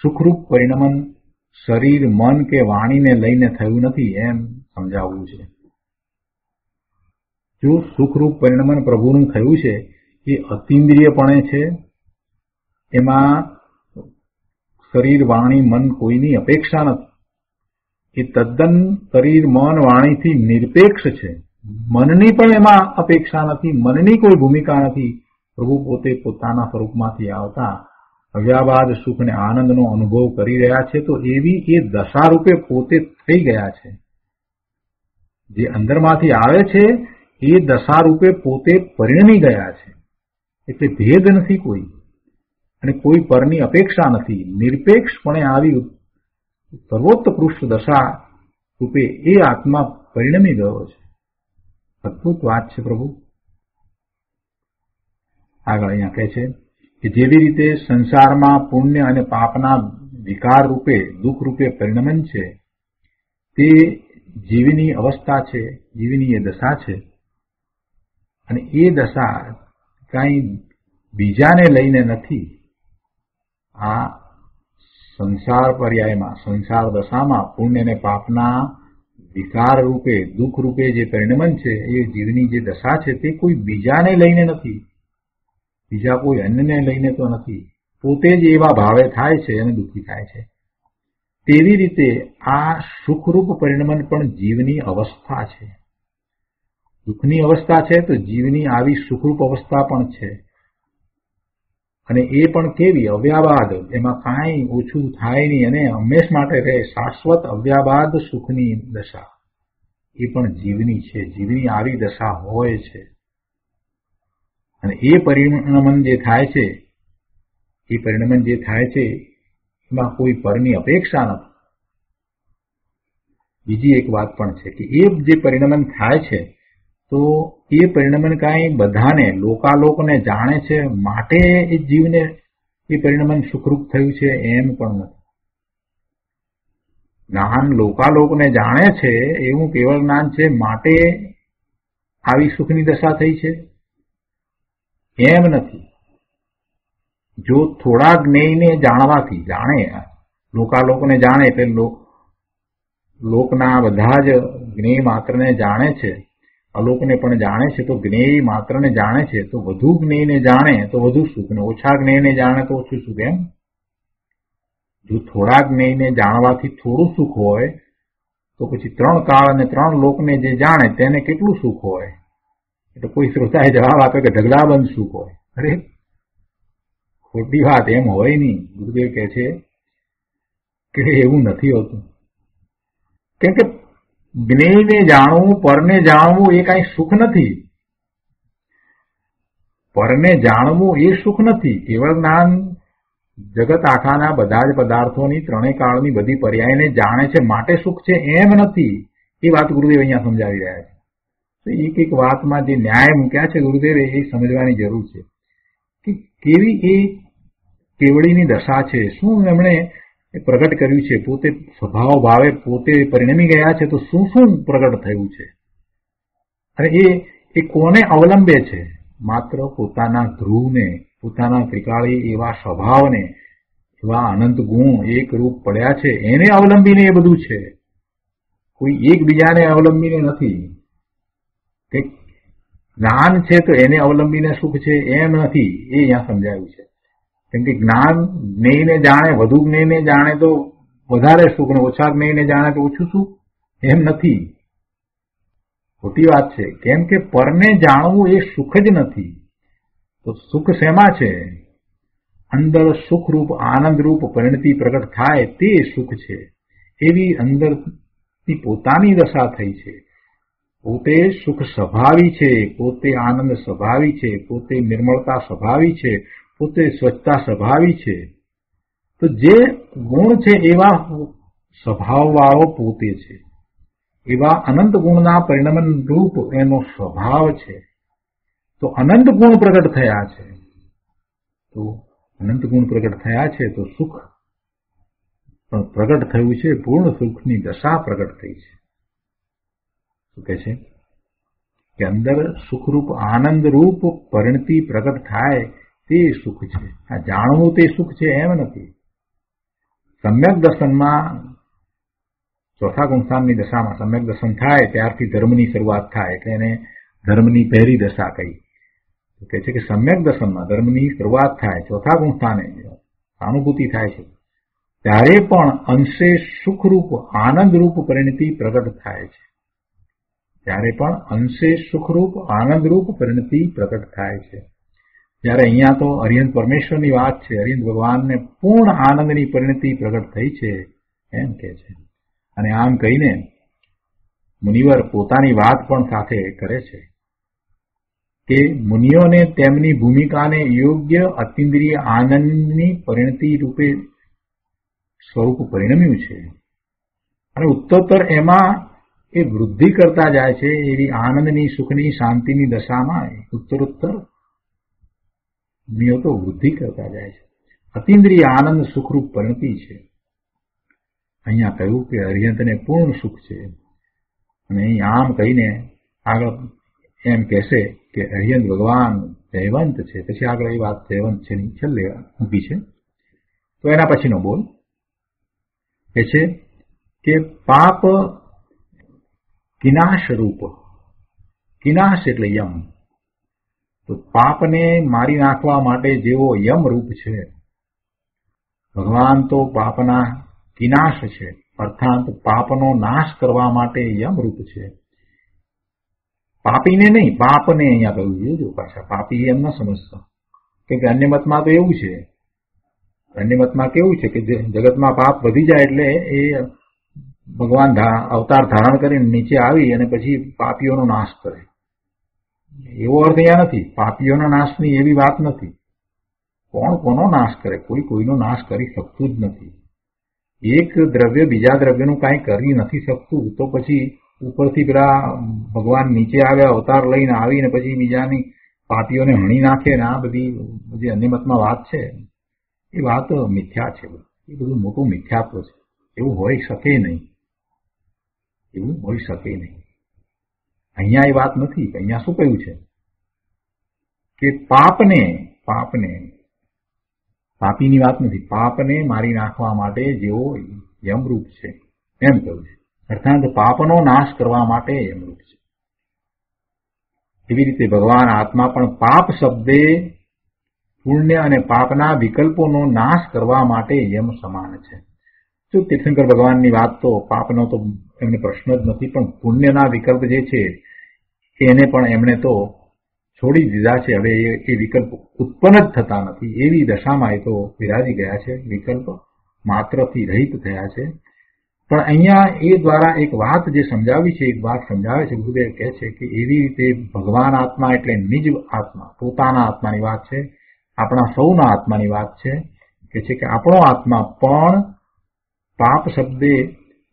સુખરૂપ પરિણમન શરીર, મન કે વાણીને લઈને થયું નથી એમ સમજાવવું છે. જો સુખરૂપ પરિણમન પ્રભુનું થયું છે એ અતિન્દ્રિયપણે છે, એમાં શરીર, વાણી, મન કોઈની અપેક્ષા નથી. એ તદ્દન શરીર, મન, વાણીથી નિરપેક્ષ છે. મનની પણ એમાં અપેક્ષા નથી, મનની કોઈ ભૂમિકા નથી. પ્રભુ પોતે પોતાના સ્વરૂપમાંથી આવતા અવ્યાબાદ સુખ અને આનંદનો અનુભવ કરી રહ્યા છે. તો એવી એ દશા રૂપે પોતે થઈ ગયા છે. જે અંદરમાંથી આવે છે એ દશા રૂપે પોતે પરિણમી ગયા છે. એટલે ભેદ નથી કોઈ, અને કોઈ પરની અપેક્ષા નથી. નિરપેક્ષપણે આવી સર્વોત્કૃષ્ટ દશા રૂપે એ આત્મા પરિણમી ગયો છે. અદભુત વાત છે પ્રભુ. આગળ અહીંયા કહે છે કે જેવી રીતે સંસારમાં પુણ્ય અને પાપના વિકાર રૂપે, દુઃખ રૂપે પરિણમન છે, તે જીવની અવસ્થા છે, જીવની એ દશા છે. અને એ દશા કાંઈ બીજાને લઈને નથી. આ સંસાર પર્યાયમાં, સંસાર દશામાં પુણ્ય અને પાપના વિકાર રૂપે, દુઃખ રૂપે જે પરિણમન છે, એ જીવની જે દશા છે તે કોઈ બીજાને લઈને નથી, બીજા કોઈ અન્યને લઈને તો નથી. પોતે જ એવા ભાવે થાય છે અને દુઃખી થાય છે. તેવી રીતે આ સુખરૂપ પરિણમન પણ જીવની અવસ્થા છે. દુઃખની અવસ્થા છે તો જીવની આવી સુખરૂપ અવસ્થા પણ છે. અને એ પણ કેવી? અવ્યાબાદ, એમાં કાંઈ ઓછું થાય નહીં અને હંમેશ માટે રહે, શાશ્વત અવ્યાબાદ સુખની દશા એ પણ જીવની છે. જીવની આવી દશા હોય છે. અને એ પરિણમન જે થાય છે, એમાં કોઈ પરની અપેક્ષા નથી. બીજી એક વાત પણ છે કે એ જે પરિણમન થાય છે તો એ પરિણમન કાંઈ બધાને, લોકાલોકને જાણે છે માટે એ જીવને એ પરિણમન સુખરૂપ થયું છે એમ પણ નથી. જ્ઞાન લોકાલોકને જાણે છે એવું કેવળ જ્ઞાન છે માટે આવી સુખની દશા થઈ છે એમ નથી. જો થોડા જ્ઞેયને જાણવાથી, જાણે, લોકાલોકને જાણે એટલે લોકના બધા જ જ્ઞેય માત્રને જાણે છે, અલોકને પણ જાણે છે, તો જ્ઞેય માત્રને જાણે છે તો વધુ જ્ઞેયને જાણે તો વધુ સુખ, ને ઓછા જ્ઞેયને જાણે તો ઓછું સુખ. એમ જો થોડા જ્ઞેયને જાણવાથી થોડું સુખ હોય તો પછી 3 કાળ અને 3 લોકને જે જાણે તેને કેટલું સુખ હોય? એટલે કોઈ શ્રોતાએ જવાબ આપે કે ઢગલાબંધ સુખ હોય. અરે ખોટી વાત, એમ હોય નહીં. ગુરુદેવ કહે છે કે એવું નથી હોતું. કેમ કે જ્ઞેયને જાણવું, પરને જાણવું એ કાંઈ સુખ નથી. પરને જાણવું એ સુખ નથી. કેવળ જ્ઞાન જગત આખાના બધા જ પદાર્થોની, 3 કાળની બધી પર્યાયને જાણે છે માટે સુખ છે એમ નથી. એ વાત ગુરુદેવ અહીંયા સમજાવી રહ્યા છે. તો એક વાતમાં જે ન્યાય મૂક્યા છે ગુરુદેવે, એ સમજવાની જરૂર છે કે કેવી એ કેવળીની દશા છે, શું એમણે પ્રગટ કર્યું છે. પોતે સ્વભાવ ભાવે પોતે પરિણમી ગયા છે તો શું શું પ્રગટ થયું છે? અને એ કોને અવલંબે છે? માત્ર પોતાના ધ્રુવને, પોતાના ત્રિકાળી એવા સ્વભાવને, એવા અનંત ગુણ એક રૂપ પડ્યા છે એને અવલંબીને એ બધું છે. કોઈ એકબીજાને અવલંબીને નથી. કે જ્ઞાન છે તો એને અવલંબીને સુખ છે એમ નથી. એ અહીંયા સમજાયું છે. કેમ કે જ્ઞાન જ્ઞેયને જાણે, વધુ જ્ઞેયને જાણે તો વધારે સુખ, ને ઓછા જ્ઞેયને જાણે તો ઓછું સુખ એમ નથી. ખોટી વાત છે. કેમ કે પરને જાણવું એ સુખ જ નથી. તો સુખ શેમાં છે? અંદર સુખરૂપ, આનંદરૂપ પરિણતિ પ્રગટ થાય તે સુખ છે. એવી અંદરથી પોતાની દશા થઈ છે. પોતે સુખ સ્વભાવી છે, પોતે આનંદ સ્વભાવી છે, પોતે નિર્મળતા સ્વભાવી છે, પોતે સ્વચ્છતા સ્વભાવી છે. તો જે ગુણ છે એવા સ્વભાવવાળો પોતે છે. એવા અનંત ગુણના પરિણમન રૂપ એનો સ્વભાવ છે. તો અનંત ગુણ પ્રગટ થયા છે. તો અનંત ગુણ પ્રગટ થયા છે તો સુખ પણ પ્રગટ થયું છે. પૂર્ણ સુખની દશા પ્રગટ થઈ છે. શું કહે છે કે અંદર સુખરૂપ આનંદરૂપ પરિણતિ પ્રગટ થાય તે સુખ છે. આ જાણવું તે સુખ છે એમ નથી. સમ્યક દર્શનમાં ચોથા ગુણસ્થાનની દશામાં સમ્યક દર્શન થાય ત્યારથી ધર્મની શરૂઆત થાય એટલે એને ધર્મની પહેલી દશા કહી. કહે છે કે સમ્યક દર્શનમાં ધર્મની શરૂઆત થાય ચોથા ગુણસ્થાને અનુભૂતિ થાય છે ત્યારે પણ અંશે સુખરૂપ આનંદરૂપ પરિણતિ પ્રગટ થાય છે. ત્યારે પણ અંશે સુખરૂપ આનંદરૂપ પરિણતિ પ્રગટ થાય છે. જ્યારે અહીંયા તો અરિહંત પરમેશ્વરની વાત છે, અરિહંત ભગવાનને પૂર્ણ આનંદની પરિણતિ પ્રગટ થઈ છે એમ કે છે. અને આમ કહીને મુનિવર પોતાની વાત પણ સાથે કરે છે કે મુનિઓને તેમની ભૂમિકાને યોગ્ય અતિન્દ્રિય આનંદની પરિણતિ રૂપે સ્વરૂપ પરિણમ્યું છે અને ઉત્તરોત્તર એમાં એ વૃદ્ધિ કરતા જાય છે. એવી આનંદની સુખની શાંતિની દશામાં ઉત્તરોત્તર મુનિઓ તો વૃદ્ધિ કરતા જાય છે. અતિન્દ્રિય આનંદ સુખરૂપ પરિણતિ છે. અહીંયા કહ્યું કે અરિહંતને પૂર્ણ સુખ છે અને અહીં આમ કહીને આગળ એમ કહેશે કે અરિહંત ભગવાન જયવંત છે. પછી આગળ એ વાત જયવંત છે છેલ્લે ઊભી છે. તો એના પછીનો બોલ કે છે કે પાપ કિનાશ રૂપ. કિનાશ એટલે યમ. તો પાપને મારી નાખવા માટે જેવો યમ રૂપ છે ભગવાન તો પાપના કિનાશ છે અર્થાત પાપનો નાશ કરવા માટે યમ રૂપ છે. પાપીને નહીં, પાપને અહીંયા કહ્યું જોજો પાછા. પાપી એમ ન સમજતો કે અન્ય મતમાં તો એવું છે, અન્ય મતમાં કેવું છે કે જગતમાં પાપ વધી જાય એટલે એ ભગવાન અવતાર ધારણ કરીને નીચે આવી અને પછી પાપીઓનો નાશ કરે. એવો અર્થ અહીંયા નથી. પાપીઓના નાશની એવી વાત નથી. કોણ કોનો નાશ કરે? કોઈ કોઈનો નાશ કરી શકતું જ નથી. એક દ્રવ્ય બીજા દ્રવ્યનું કાંઈ કરી નથી શકતું તો પછી ઉપરથી પેલા ભગવાન નીચે આવ્યા અવતાર લઈને આવીને પછી બીજાની પાપીઓને હણી નાખે ને આ બધી જે અન્ય મતમાં વાત છે એ વાત મિથ્યા છે. એ બધું મોટું મિથ્યાત્વ છે. એવું હોઈ શકે નહીં, એવું હોઈ શકે નહીં. અહીંયા એ વાત નથી. અહીંયા શું કહ્યું છે કે પાપને પાપીની વાત નથી, પાપને મારી નાખવા માટે જેવો યમરૂપ છે એમ કહ્યું છે. અર્થાત પાપનો નાશ કરવા માટે યમરૂપ છે. એવી રીતે ભગવાન આત્મા પણ પાપ શબ્દે પુણ્ય અને પાપના વિકલ્પોનો નાશ કરવા માટે યમ સમાન છે. જો તીર્થંકર ભગવાનની વાત તો પાપનો તો એમને પ્રશ્ન જ નથી, પણ પુણ્યના વિકલ્પ જે છે એને પણ એમણે તો છોડી દીધા છે. હવે એ વિકલ્પ ઉત્પન્ન જ થતા નથી એવી દશામાં એ તો વિરાજી ગયા છે. વિકલ્પ માત્રથી રહિત થયા છે. પણ અહીંયા એ દ્વારા એક વાત જે સમજાવી છે, એક વાત સમજાવે છે. ગુરુદેવ કહે છે કે એવી રીતે ભગવાન આત્મા એટલે નિજ આત્મા, પોતાના આત્માની વાત છે, આપણા સૌના આત્માની વાત છે. કે છે કે આપણો આત્મા પણ પાપ શબ્દે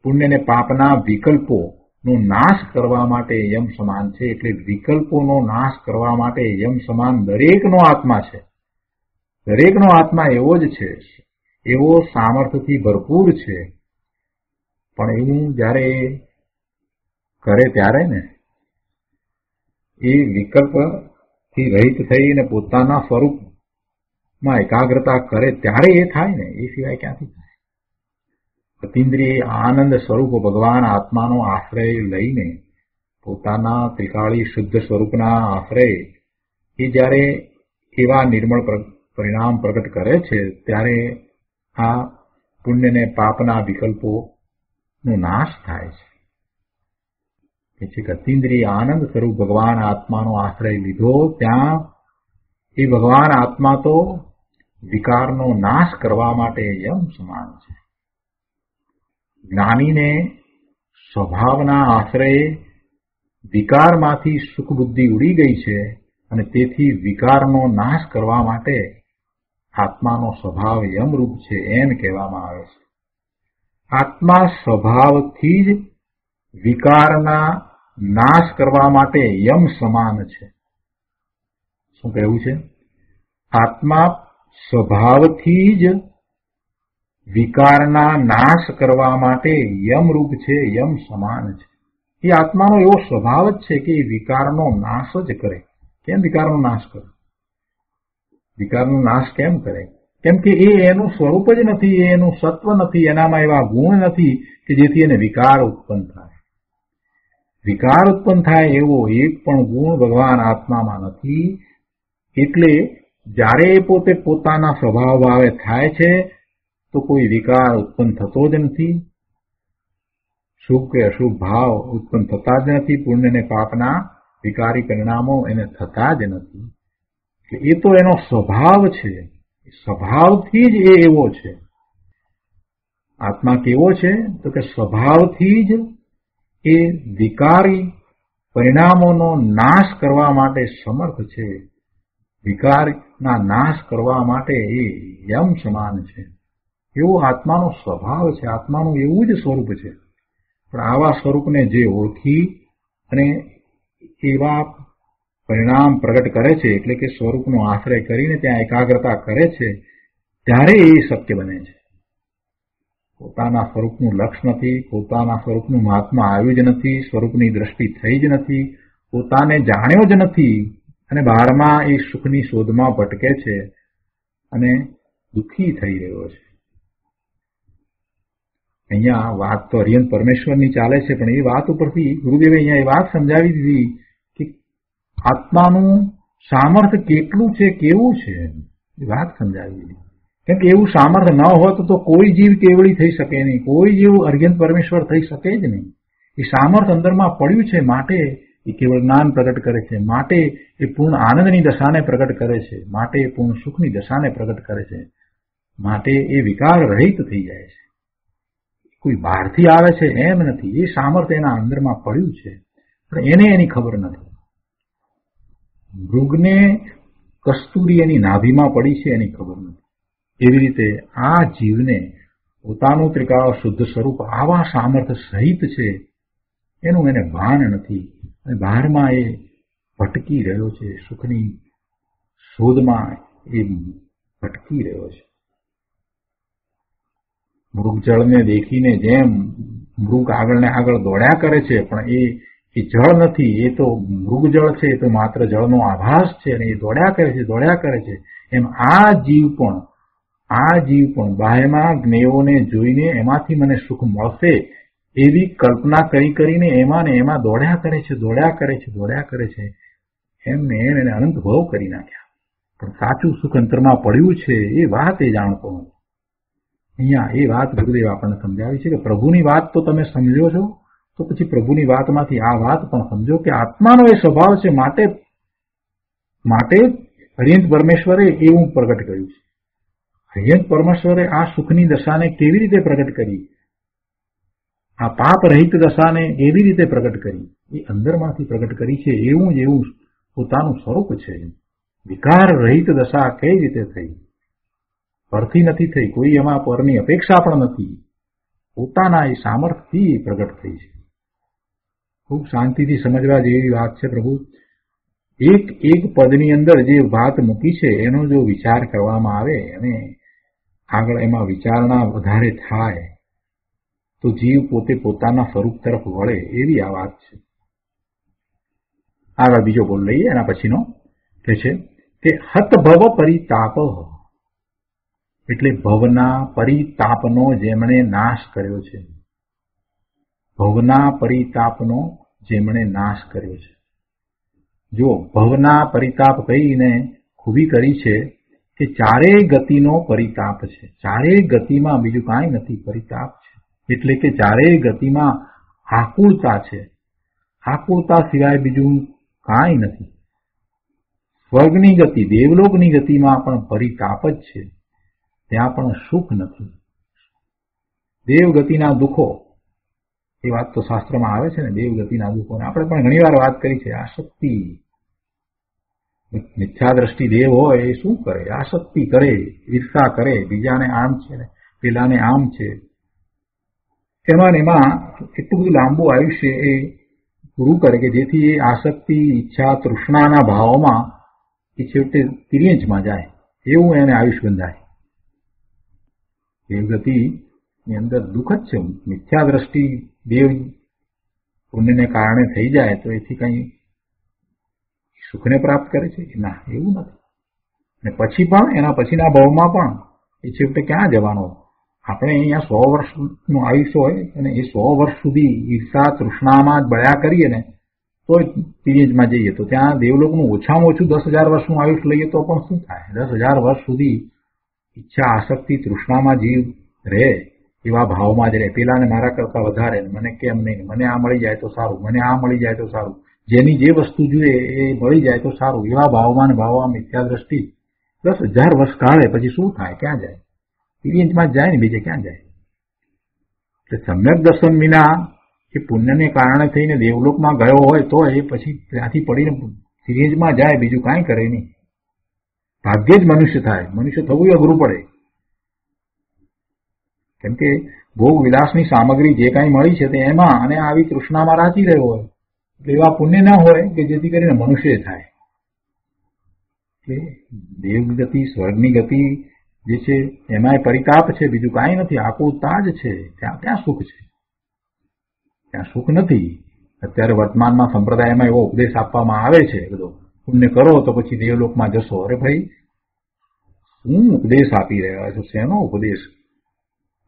પુણ્ય ને પાપના વિકલ્પોનો નાશ કરવા માટે યમ સમાન છે. એટલે વિકલ્પોનો નાશ કરવા માટે યમ સમાન દરેકનો આત્મા છે. દરેકનો આત્મા એવો જ છે, એવો સામર્થ્યથી ભરપૂર છે. પણ એવું જ્યારે કરે ત્યારે ને એ વિકલ્પથી રહિત થઈને પોતાના સ્વરૂપમાં એકાગ્રતા કરે ત્યારે એ થાય ને, એ સિવાય ક્યાંથી થાય? અતિન્દ્રિય આનંદ સ્વરૂપ ભગવાન આત્માનો આશ્રય લઈને પોતાના ત્રિકાળી શુદ્ધ સ્વરૂપના આશ્રય એ જ્યારે એવા નિર્મળ પરિણામ પ્રગટ કરે છે ત્યારે આ પુણ્ય ને પાપના વિકલ્પોનો નાશ થાય છે. અતિન્દ્રિય આનંદ સ્વરૂપ ભગવાન આત્માનો આશ્રય લીધો ત્યાં એ ભગવાન આત્મા તો વિકારનો નાશ કરવા માટે યમ સમાન છે. જ્ઞાનીને સ્વભાવના આશ્રયે વિકારમાંથી સુખ બુદ્ધિ ઉડી ગઈ છે અને તેથી વિકારનો નાશ કરવા માટે આત્માનો સ્વભાવ યમરૂપ છે એમ કહેવામાં આવે છે. આત્મા સ્વભાવથી જ વિકારના નાશ કરવા માટે યમ સમાન છે. શું કહેવું છે? આત્મા સ્વભાવથી જ વિકારના નાશ કરવા માટે યમરૂપ છે, યમ સમાન છે. એ આત્માનો એવો સ્વભાવ જ છે કે એ વિકારનો નાશ જ કરે. કેમ વિકારનો નાશ કરે? વિકારનો નાશ કેમ કરે? કેમ કે એ એનું સ્વરૂપ જ નથી, એ એનું સત્વ નથી, એનામાં એવા ગુણ નથી કે જેથી એને વિકાર ઉત્પન્ન થાય. વિકાર ઉત્પન્ન થાય એવો એક પણ ગુણ ભગવાન આત્મામાં નથી. એટલે જ્યારે એ પોતે પોતાના સ્વભાવ ભાવે થાય છે તો કોઈ વિકાર ઉત્પન્ન થતો જ નથી. શુભ કે અશુભ ભાવ ઉત્પન્ન થતા જ નથી. પુણ્ય અને પાપના વિકારી પરિણામો એને થતા જ નથી. એ તો એનો સ્વભાવ છે. સ્વભાવથી જ એ એવો છે. આત્મા કેવો છે? તો કે સ્વભાવથી જ એ વિકારી પરિણામોનો નાશ કરવા માટે સમર્થ છે. વિકારના નાશ કરવા માટે એ યમ સમાન છે. એવો આત્માનો સ્વભાવ છે. આત્માનું એવું જ સ્વરૂપ છે. પણ આવા સ્વરૂપને જે ઓળખી અને એવા પરિણામ પ્રગટ કરે છે, એટલે કે સ્વરૂપનો આશ્રય કરીને ત્યાં એકાગ્રતા કરે છે, ત્યારે એ શક્ય બને છે. પોતાના સ્વરૂપનું લક્ષ્ય નથી, પોતાના સ્વરૂપનું મહાત્મા આવ્યું જ નથી, સ્વરૂપની દ્રષ્ટિ થઈ જ નથી, પોતાને જાણ્યો જ નથી અને બહારમાં એ સુખની શોધમાં ભટકે છે અને દુઃખી થઈ રહ્યો છે. અહીંયા વાત તો અરિહંત પરમેશ્વરની ચાલે છે, પણ એ વાત ઉપરથી ગુરુદેવે અહીંયા એ વાત સમજાવી દીધી કે આત્માનું સામર્થ્ય કેટલું છે, કેવું છે, એ વાત સમજાવી દીધી. કેમ કે એવું સામર્થ્ય ન હોત તો કોઈ જીવ કેવળી થઈ શકે નહીં, કોઈ જીવ અરિહંત પરમેશ્વર થઈ શકે જ નહીં. એ સામર્થ્ય અંદરમાં પડ્યું છે માટે એ કેવળ જ્ઞાન પ્રગટ કરે છે, માટે એ પૂર્ણ આનંદની દશાને પ્રગટ કરે છે, માટે એ પૂર્ણ સુખની દશાને પ્રગટ કરે છે, માટે એ વિકાર રહિત થઈ જાય છે. કોઈ બહારથી આવે છે એમ નથી. એ સામર્થ્ય એના અંદરમાં પડ્યું છે, પણ એને એની ખબર નથી. મૃગને કસ્તુરી એની નાભીમાં પડી છે, એની ખબર નથી. એવી રીતે આ જીવને પોતાનું ત્રિકાળ શુદ્ધ સ્વરૂપ આવા સામર્થ્ય સહિત છે એનું એને ભાન નથી અને બહારમાં એ ભટકી રહ્યો છે, સુખની શોધમાં એ ભટકી રહ્યો છે. મૃગજળને દેખીને જેમ મૃગ આગળ ને આગળ દોડ્યા કરે છે, પણ એ જળ નથી, એ તો મૃગજળ છે, એ તો માત્ર જળનો આભાસ છે અને એ દોડ્યા કરે છે. એમ આ જીવ પણ બાહ્યમાં જ્ઞેયોને જોઈને એમાંથી મને સુખ મળશે એવી કલ્પના કરીને એમાં ને એમાં દોડ્યા કરે છે. એમને એમ એને અનંત ભાવ કરી નાખ્યા. પણ સાચું સુખ અંતરમાં પડ્યું છે એ વાત એ જાણતો નથી. અહીંયા એ વાત ગુરુદેવ આપણને સમજાવી છે કે પ્રભુની વાત તો તમે સમજો છો, તો પછી પ્રભુની વાતમાંથી આ વાત પણ સમજો કે આત્માનો એ સ્વભાવ છે. માટે અરિહંત પરમેશ્વરે એવું પ્રગટ કર્યું છે. અરિહંત પરમેશ્વરે આ સુખની દશાને કેવી રીતે પ્રગટ કરી, આ પાપ રહિત દશાને એવી રીતે પ્રગટ કરી, એ અંદરમાંથી પ્રગટ કરી છે. એવું જ એવું પોતાનું સ્વરૂપ છે. વિકાર રહિત દશા કઈ રીતે થઈ? પરથી નથી થઈ, કોઈ એમાં પરની અપેક્ષા પણ નથી, પોતાના એ સામર્થ્યથી પ્રગટ થઈ છે. ખૂબ શાંતિથી સમજવા જેવી વાત છે. પ્રભુ એક પદની અંદર જે વાત મૂકી છે એનો જો વિચાર કરવામાં આવે અને આગળ એમાં વિચારણા વધારે થાય તો જીવ પોતે પોતાના સ્વરૂપ તરફ વળે, એવી આ વાત છે. આગળ બીજો બોલ લઈએ. એના પછીનો કે છે કે હત ભવ પરિતાપ, એટલે ભવના પરિતાપનો જેમણે નાશ કર્યો છે. ભવના પરિતાપનો જેમણે નાશ કર્યો છે. જો ભવના પરિતાપ કહીને ખૂબી કરી છે કે ચારેય ગતિનો પરિતાપ છે. ચારેય ગતિમાં બીજું કાંઈ નથી, પરિતાપ છે. એટલે કે ચારેય ગતિમાં આકુળતા છે. આકુળતા સિવાય બીજું કાંઈ નથી. સ્વર્ગની ગતિ, દેવલોકની ગતિમાં પણ પરિતાપ જ છે. ત્યાં પણ સુખ નથી. દેવગતિના દુઃખો, એ વાત તો શાસ્ત્રમાં આવે છે ને, દેવગતિના દુઃખો. આપણે પણ ઘણી વાર વાત કરી છે. આસક્તિ, મિથ્યા દ્રષ્ટિ દેવ હોય એ શું કરે? આસક્તિ કરે, ઈર્ષા કરે, બીજાને આમ છે ને પેલાને આમ છે. એમાં એટલું બધું લાંબુ આયુષ્ય એ પૂરું કરે કે જેથી એ આસક્તિ, ઈચ્છા, તૃષ્ણાના ભાવોમાં એ છેવટે તિર્યંચમાં જાય, એવું એને આયુષ્ય બંધાય. દેવગતિની અંદર દુઃખ જ છે. મિથ્યા દ્રષ્ટિ પુણ્યને કારણે થઈ જાય તો એથી કંઈ સુખને પ્રાપ્ત કરે છે? ના, એવું નથી. અને પછી પણ એના પછીના ભાવમાં પણ એ છેવટે ક્યાં જવાનો? આપણે અહીંયા 100 વર્ષનું આયુષ્ય હોય અને એ 100 વર્ષ સુધી ઈર્ષા તૃષ્ણામાં જ બળ્યા કરીએ ને તો પિરિયજમાં જઈએ તો ત્યાં દેવલોકનું ઓછામાં ઓછું 10,000 વર્ષનું આયુષ્ય લઈએ તો પણ શું થાય? 10,000 વર્ષ સુધી ઈચ્છા આસક્તિ તૃષ્ણામાં જીવ રહે, એવા ભાવમાં જ રહે. પેલાને મારા કરતા વધારે, મને કેમ નહીં, મને આ મળી જાય તો સારું, મને આ મળી જાય તો સારું, જેની જે વસ્તુ જોઈએ એ મળી જાય તો સારું, એવા ભાવમાં ને ભાવમાં મિથ્યા દ્રષ્ટિ 10,000 વર્ષ કાઢે પછી શું થાય? ક્યાં જાય? પિરિયજમાં જાય ને, બીજે ક્યાં જાય? એટલે સમ્યક દર્શન વિના એ પુણ્યને કારણે થઈને દેવલોકમાં ગયો હોય તો એ પછી ત્યાંથી પડીને પિરિયજમાં જાય, બીજું કાંઈ કરે નહીં. ભાગ્યે જ મનુષ્ય થાય. મનુષ્ય થવું અઘરું પડે, કેમ કે ભોગ વિલાસની સામગ્રી જે કાંઈ મળી છે તે એમાં અને આવી તૃષ્ણામાં રાચી રહ્યો હોય, એટલે એવા પુણ્ય ના હોય કે જેથી કરીને મનુષ્ય થાય. એટલે દેવની ગતિ, સ્વર્ગની ગતિ જે છે એમાંય પરિતાપ છે, બીજું કાંઈ નથી, આકુરતા જ છે. ત્યાં સુખ છે? ત્યાં સુખ નથી. અત્યારે વર્તમાનમાં સંપ્રદાયમાં એવો ઉપદેશ આપવામાં આવે છે બધો, પુણ્ય કરો તો પછી દેવલોકમાં જશો. અરે ભાઈ, શું ઉપદેશ આપી રહ્યા છો? શેનો ઉપદેશ?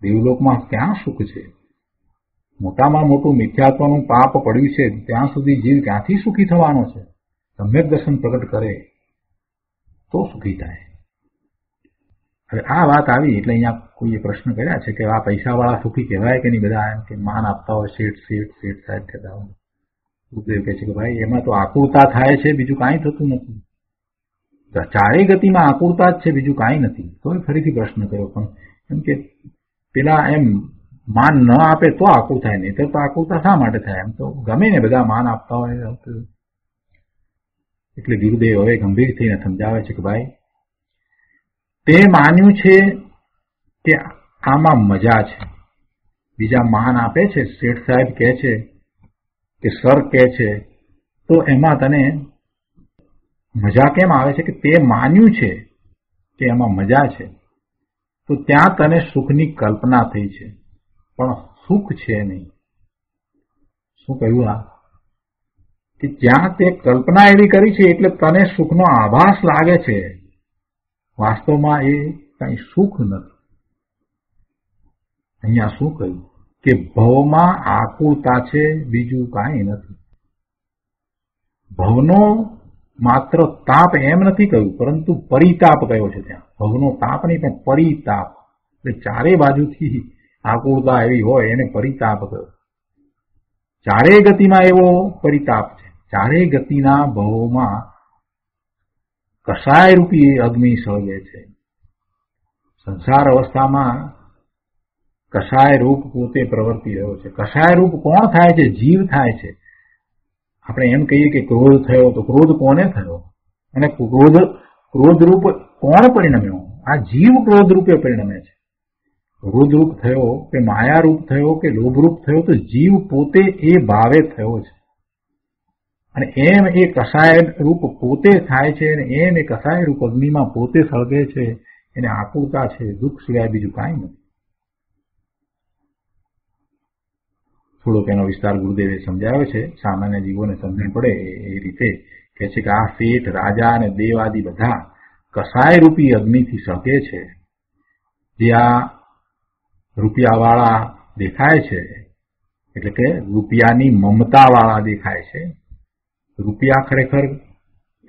દેવલોકમાં ક્યાં સુખ છે? મોટામાં મોટું મિથ્યાત્વનું પાપ પડ્યું છે, ત્યાં સુધી જીવ ક્યાંથી સુખી થવાનો છે? સમ્યક દર્શન પ્રગટ કરે તો સુખી થાય. હવે આ વાત આવી એટલે અહીંયા કોઈએ પ્રશ્ન કર્યા છે કે આ પૈસાવાળા સુખી કહેવાય કે નહીં? બધા એમ કે માન આપતા હોય, શેઠ સાહેબ કહેતા હોય. ગુરુદેવ કહે છે કે ભાઈ એમાં તો આકુરતા થાય છે, બીજું કાંઈ થતું નથી. ચારેય ગતિમાં આકુરતા જ છે, બીજું કાંઈ નથી. તો ફરીથી પ્રશ્ન કર્યો, પણ એમ કે પેલા એમ માન ન આપે તો આકુર થાય, નહીં તો આકુરતા શા માટે થાય? એમ તો ગમે ને બધા માન આપતા હોય. એટલે ગુરુદેવ હવે ગંભીર થઈને સમજાવે છે કે ભાઈ તે માન્યું છે કે આમાં મજા છે, બીજા માન આપે છે, શેઠ સાહેબ કહે છે કે સર કહે છે, તો એમાં તને મજા કેમ આવે છે? કે તે માન્યું છે કે એમાં મજા છે, તો ત્યાં તને સુખની કલ્પના થઈ છે, પણ સુખ છે નહીં. શું કહ્યું? આ કે જ્યાં તે કલ્પના એવી કરી છે એટલે તને સુખનો આભાસ લાગે છે, વાસ્તવમાં એ કઈ સુખ નથી. અહીંયા શું કહ્યું? કે ભવમાં આકુરતા છે, બીજું કાંઈ નથી. ભવનો માત્ર તાપ એમ નથી કહ્યું, પરંતુ પરિતાપ કયો છે. ત્યાં ભવનો તાપ નહીં પણ પરિતાપ, એટલે ચારે બાજુથી આકુરતા એવી હોય એને પરિતાપ કહ્યો. ચારેય ગતિમાં એવો પરિતાપ છે. ચારેય ગતિના ભવમાં કસાય રૂપી અગ્નિ સળગે છે. સંસાર અવસ્થામાં કસાય રૂપ પોતે પ્રવર્તી રહ્યો છે. કસાય રૂપ કોણ થાય છે? જીવ થાય છે. આપણે એમ કહીએ કે ક્રોધ થયો, તો ક્રોધ કોને થયો? અને ક્રોધ રૂપ કોણ પરિણમ્યો? આ જીવ ક્રોધ રૂપે પરિણમે છે. ક્રોધ રૂપ થયો કે માયા રૂપ થયો કે લોભ રૂપ થયો, તો જીવ પોતે એ ભાવે થયો છે. અને એમ એ કસાય રૂપ પોતે થાય છે, અને એમ એ કસાય રૂપ અગ્નિમાં પોતે સળગે છે. એને આકુરતા છે, દુઃખ સિવાય બીજું કાંઈ નથી. થોડોક એનો વિસ્તાર ગુરુદેવે સમજાવે છે, સામાન્ય જીવોને સમજણ પડે એ રીતે કહે છે કે આ શેઠ, રાજા અને દેવ આદિ બધા કસાય રૂપી અગ્નિથી સળગે છે. જે આ રૂપિયાવાળા દેખાય છે, એટલે કે રૂપિયાની મમતાવાળા દેખાય છે. રૂપિયા ખરેખર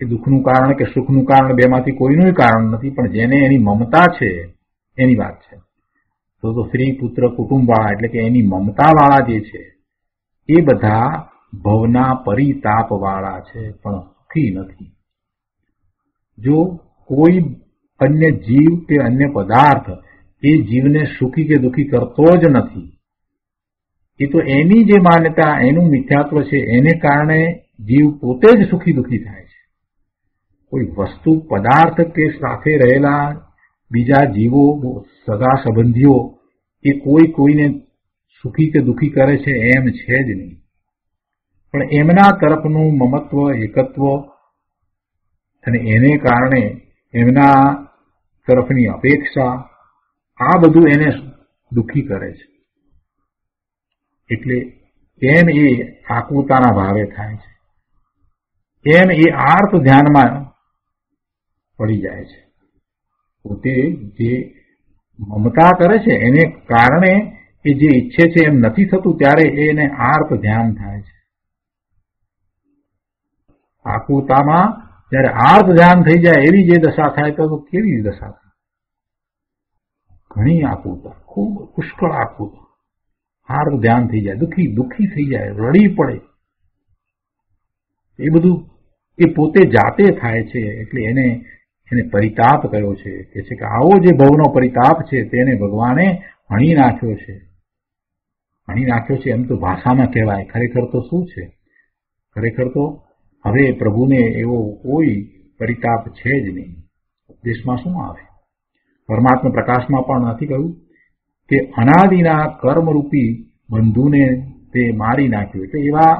એ દુઃખનું કારણ કે સુખનું કારણ, બેમાંથી કોઈનું કારણ નથી, પણ જેને એની મમતા છે એની વાત છે. તો સ્ત્રી, પુત્ર, કુટુંબવાળા એટલે કે એની મમતાવાળા જે છે એ બધા ભવના પરિતાપવાળા છે, પણ સુખી નથી. જો કોઈ અન્ય જીવ કે અન્ય પદાર્થ એ જીવને સુખી કે દુઃખી કરતો જ નથી, એ તો એની જે માન્યતા, એનું મિથ્યાત્વ છે એને કારણે જીવ પોતે જ સુખી દુઃખી થાય છે. કોઈ વસ્તુ, પદાર્થ કે સાથે રહેલા બીજા જીવો, સગા સંબંધીઓ એ કોઈને સુખી કે દુઃખી કરે છે એમ છે જ નહીં. પણ એમના તરફનું મમત્વ, એકત્વ અને એને કારણે એમના તરફની અપેક્ષા, આ બધું એને દુઃખી કરે છે. એટલે એમ એ આકુતાના ભાવે થાય છે, એમ એ આર્ત ધ્યાનમાં પડી જાય છે. પોતે જે મમતા કરે છે એને કારણે એ જે ઈચ્છે છે એમ નથી થતું, ત્યારે એને આર્ત ધ્યાન થાય છે. આકુતામાં જયારે આર્ત ધ્યાન થઈ જાય એવી જે દશા થાય તો કેવી દશા થાય? ઘણી આકુતા, ખૂબ પુષ્કળ આકુતા, આર્ત ધ્યાન થઈ જાય, દુઃખી થઈ જાય, રડી પડે. એ બધું એ પોતે જાતે થાય છે. એટલે એને પરિતાપ કર્યો છે. કે છે કે આવો જે ભવનો પરિતાપ છે તેને ભગવાને હણી નાખ્યો છે. હણી નાખ્યો છે એમ તો ભાષામાં કહેવાય, ખરેખર તો શું છે? ખરેખર તો હવે પ્રભુને એવો કોઈ પરિતાપ છે જ નહીં. ઉપદેશમાં શું આવે? પરમાત્મા પ્રકાશમાં પણ નથી કહ્યું કે અનાદિના કર્મરૂપી બંધુને તે મારી નાખ્યું. એટલે એવા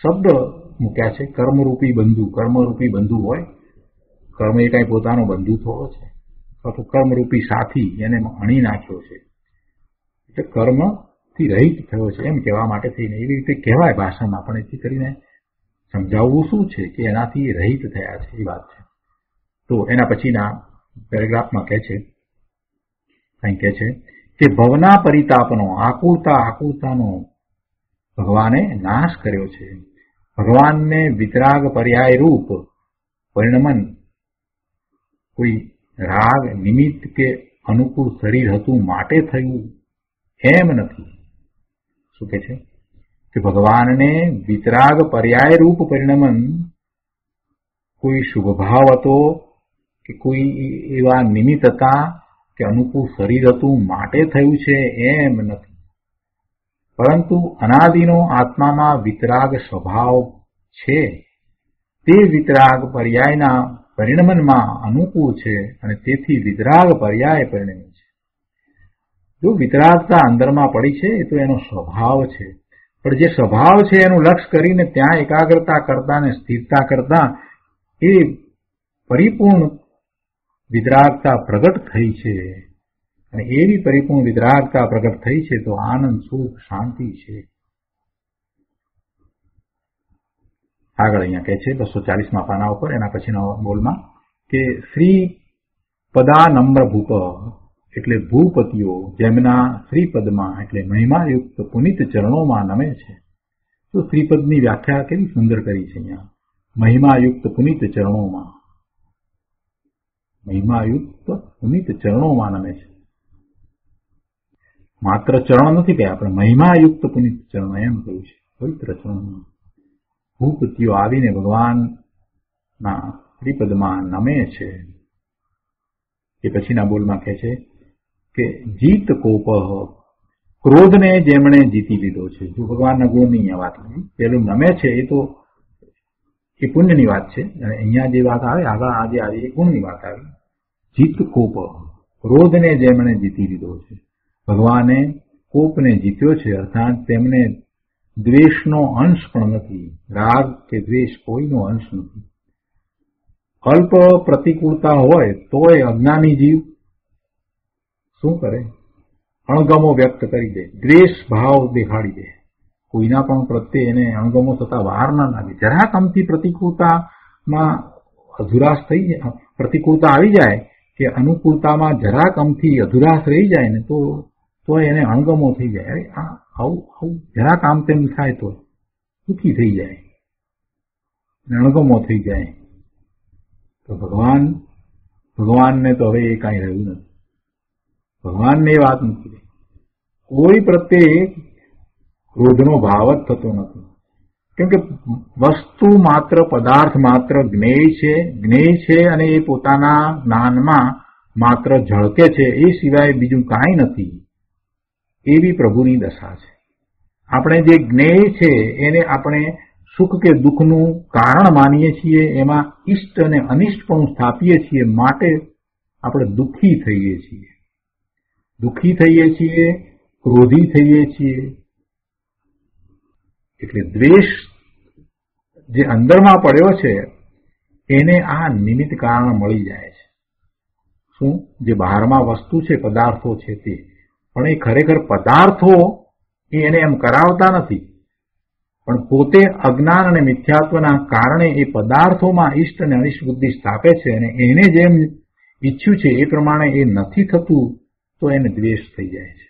શબ્દ મૂક્યા છે, કર્મરૂપી બંધુ. કર્મરૂપી બંધુ હોય, કર્મ એ કાંઈ પોતાનો બંધુ થોડો છે, અથવા તો કર્મરૂપી સાથી, એને હણી નાખ્યો છે. એટલે કર્મથી રહિત થયો છે એમ કહેવા માટે થઈને એવી રીતે કહેવાય ભાષામાં, પણ એથી કરીને સમજાવવું શું છે કે એનાથી રહિત થયા છે એ વાત છે. તો એના પછીના પેરેગ્રાફમાં કહે છે કે ભવના પરિતાપનો, આકુતાનો ભગવાને નાશ કર્યો છે. ભગવાનને વિતરાગ પર્યાય રૂપ પરિણમન કોઈ રાગ નિમિત્ત કે અનુકૂળ શરીર હતું માટે થયું એમ નથી. શું કહે છે કે ભગવાનને વિતરાગ પર્યાય રૂપ પરિણમન કોઈ શુભ ભાવ હતો કે કોઈ એવા નિમિત્ત હતા કે અનુકૂળ શરીર હતું માટે થયું છે એમ નથી. પરંતુ અનાદિનો આત્મામાં વિતરાગ સ્વભાવ છે, તે વિતરાગ પર્યાયના પરિણમનમાં અનુકૂળ છે અને તેથી વિતરાગ પર્યાય પરિણમે છે. જો વિતરાગતા અંદરમાં પડી છે તો એનો સ્વભાવ છે, પણ જે સ્વભાવ છે એનું લક્ષ્ય કરીને ત્યાં એકાગ્રતા કરતા ને સ્થિરતા કરતા એ પરિપૂર્ણ વિતરાગતા પ્રગટ થઈ છે. અને એવી પરિપૂર્ણ વિતરાગતા પ્રગટ થઈ છે તો આનંદ, સુખ, શાંતિ છે. આગળ અહીંયા કહે છે 240માં પાના ઉપર, એના પછીના બોલમાં કે શ્રી પદાનમ્ર ભૂપ, એટલે ભૂપતિઓ જેમના શ્રીપદમાં એટલે મહિમાયુક્ત પુનિત ચરણોમાં નમે છે. તો શ્રીપદની વ્યાખ્યા કેવી સુંદર કરી છે અહીંયા. મહિમાયુક્ત પુનિત ચરણોમાં, મહિમાયુક્ત પુનિત ચરણોમાં નમે છે. માત્ર ચરણ નથી કહ્યા, આપણે મહિમાયુક્ત પુનિત ચરણ એમ કહ્યું છે. પવિત્ર ચરણોમાં ભૂપતિઓ આવીને ભગવાનના શ્રીપદમાં નમે છે. એ પછીના બોલમાં કહે છે કે જીત કોપ, ક્રોધને જેમણે જીતી લીધો છે. જો ભગવાનના ગુણની વાત કરી, પેલું નમે છે એ તો એ પુણ્યની વાત છે, અને અહીંયા જે વાત આવે આગળ આજે એ ગુણની વાત આવી. જીત કોપ, ક્રોધને જેમણે જીતી લીધો છે. ભગવાને કોપને જીત્યો છે, અર્થાત તેમને દ્વેષનો અંશ પણ નથી, રાગ કે દ્વેષ કોઈનો અંશ નથી. અલ્પ પ્રતિકૂળતા હોય તોય અજ્ઞાની જીવ શું કરે? અણગમો વ્યક્ત કરી દે, દ્વેષ ભાવ દેખાડી દે. કોઈના પણ પ્રત્યે એને અણગમો થતા વાર ના લાગે. જરાક અમથી પ્રતિકૂળતામાં અધુરાશ થઈ જાય, પ્રતિકૂળતા આવી જાય કે અનુકૂળતામાં જરાક અમથી અધુરાશ રહી જાય ને તો એને અણગમો થઈ જાય. અરે આવું જરાક આમ તેમ થાય તો દુઃખી થઈ જાય, અણગમો થઈ જાય. તો ભગવાનને તો હવે એ કાંઈ રહ્યું નથી. ભગવાનને એ વાત નથી. કોઈ પ્રત્યે ક્રોધનો ભાવ જ થતો નથી, કેમ કે વસ્તુ માત્ર, પદાર્થ માત્ર જ્ઞેય છે અને એ પોતાના જ્ઞાનમાં માત્ર ઝળકે છે, એ સિવાય બીજું કાંઈ નથી. એવી પ્રભુની દશા છે. આપણે જે જ્ઞેય છે એને આપણે સુખ કે દુઃખનું કારણ માનીએ છીએ, એમાં ઇષ્ટ અને અનિષ્ટ પણ સ્થાપીએ છીએ, માટે આપણે દુઃખી થઈએ છીએ, ક્રોધી થઈએ છીએ. એટલે દ્વેષ જે અંદરમાં પડ્યો છે એને આ નિમિત્ત કારણ મળી જાય છે. શું? જે બહારમાં વસ્તુ છે, પદાર્થો છે તે, પણ એ ખરેખર પદાર્થો એને એમ કરાવતા નથી. પણ પોતે અજ્ઞાન અને મિથ્યાત્વના કારણે એ પદાર્થોમાં ઇષ્ટ અને અનિષ્ટ બુદ્ધિ સ્થાપે છે અને એને જેમ ઈચ્છ્યું છે એ પ્રમાણે એ નથી થતું તો એને દ્વેષ થઈ જાય છે.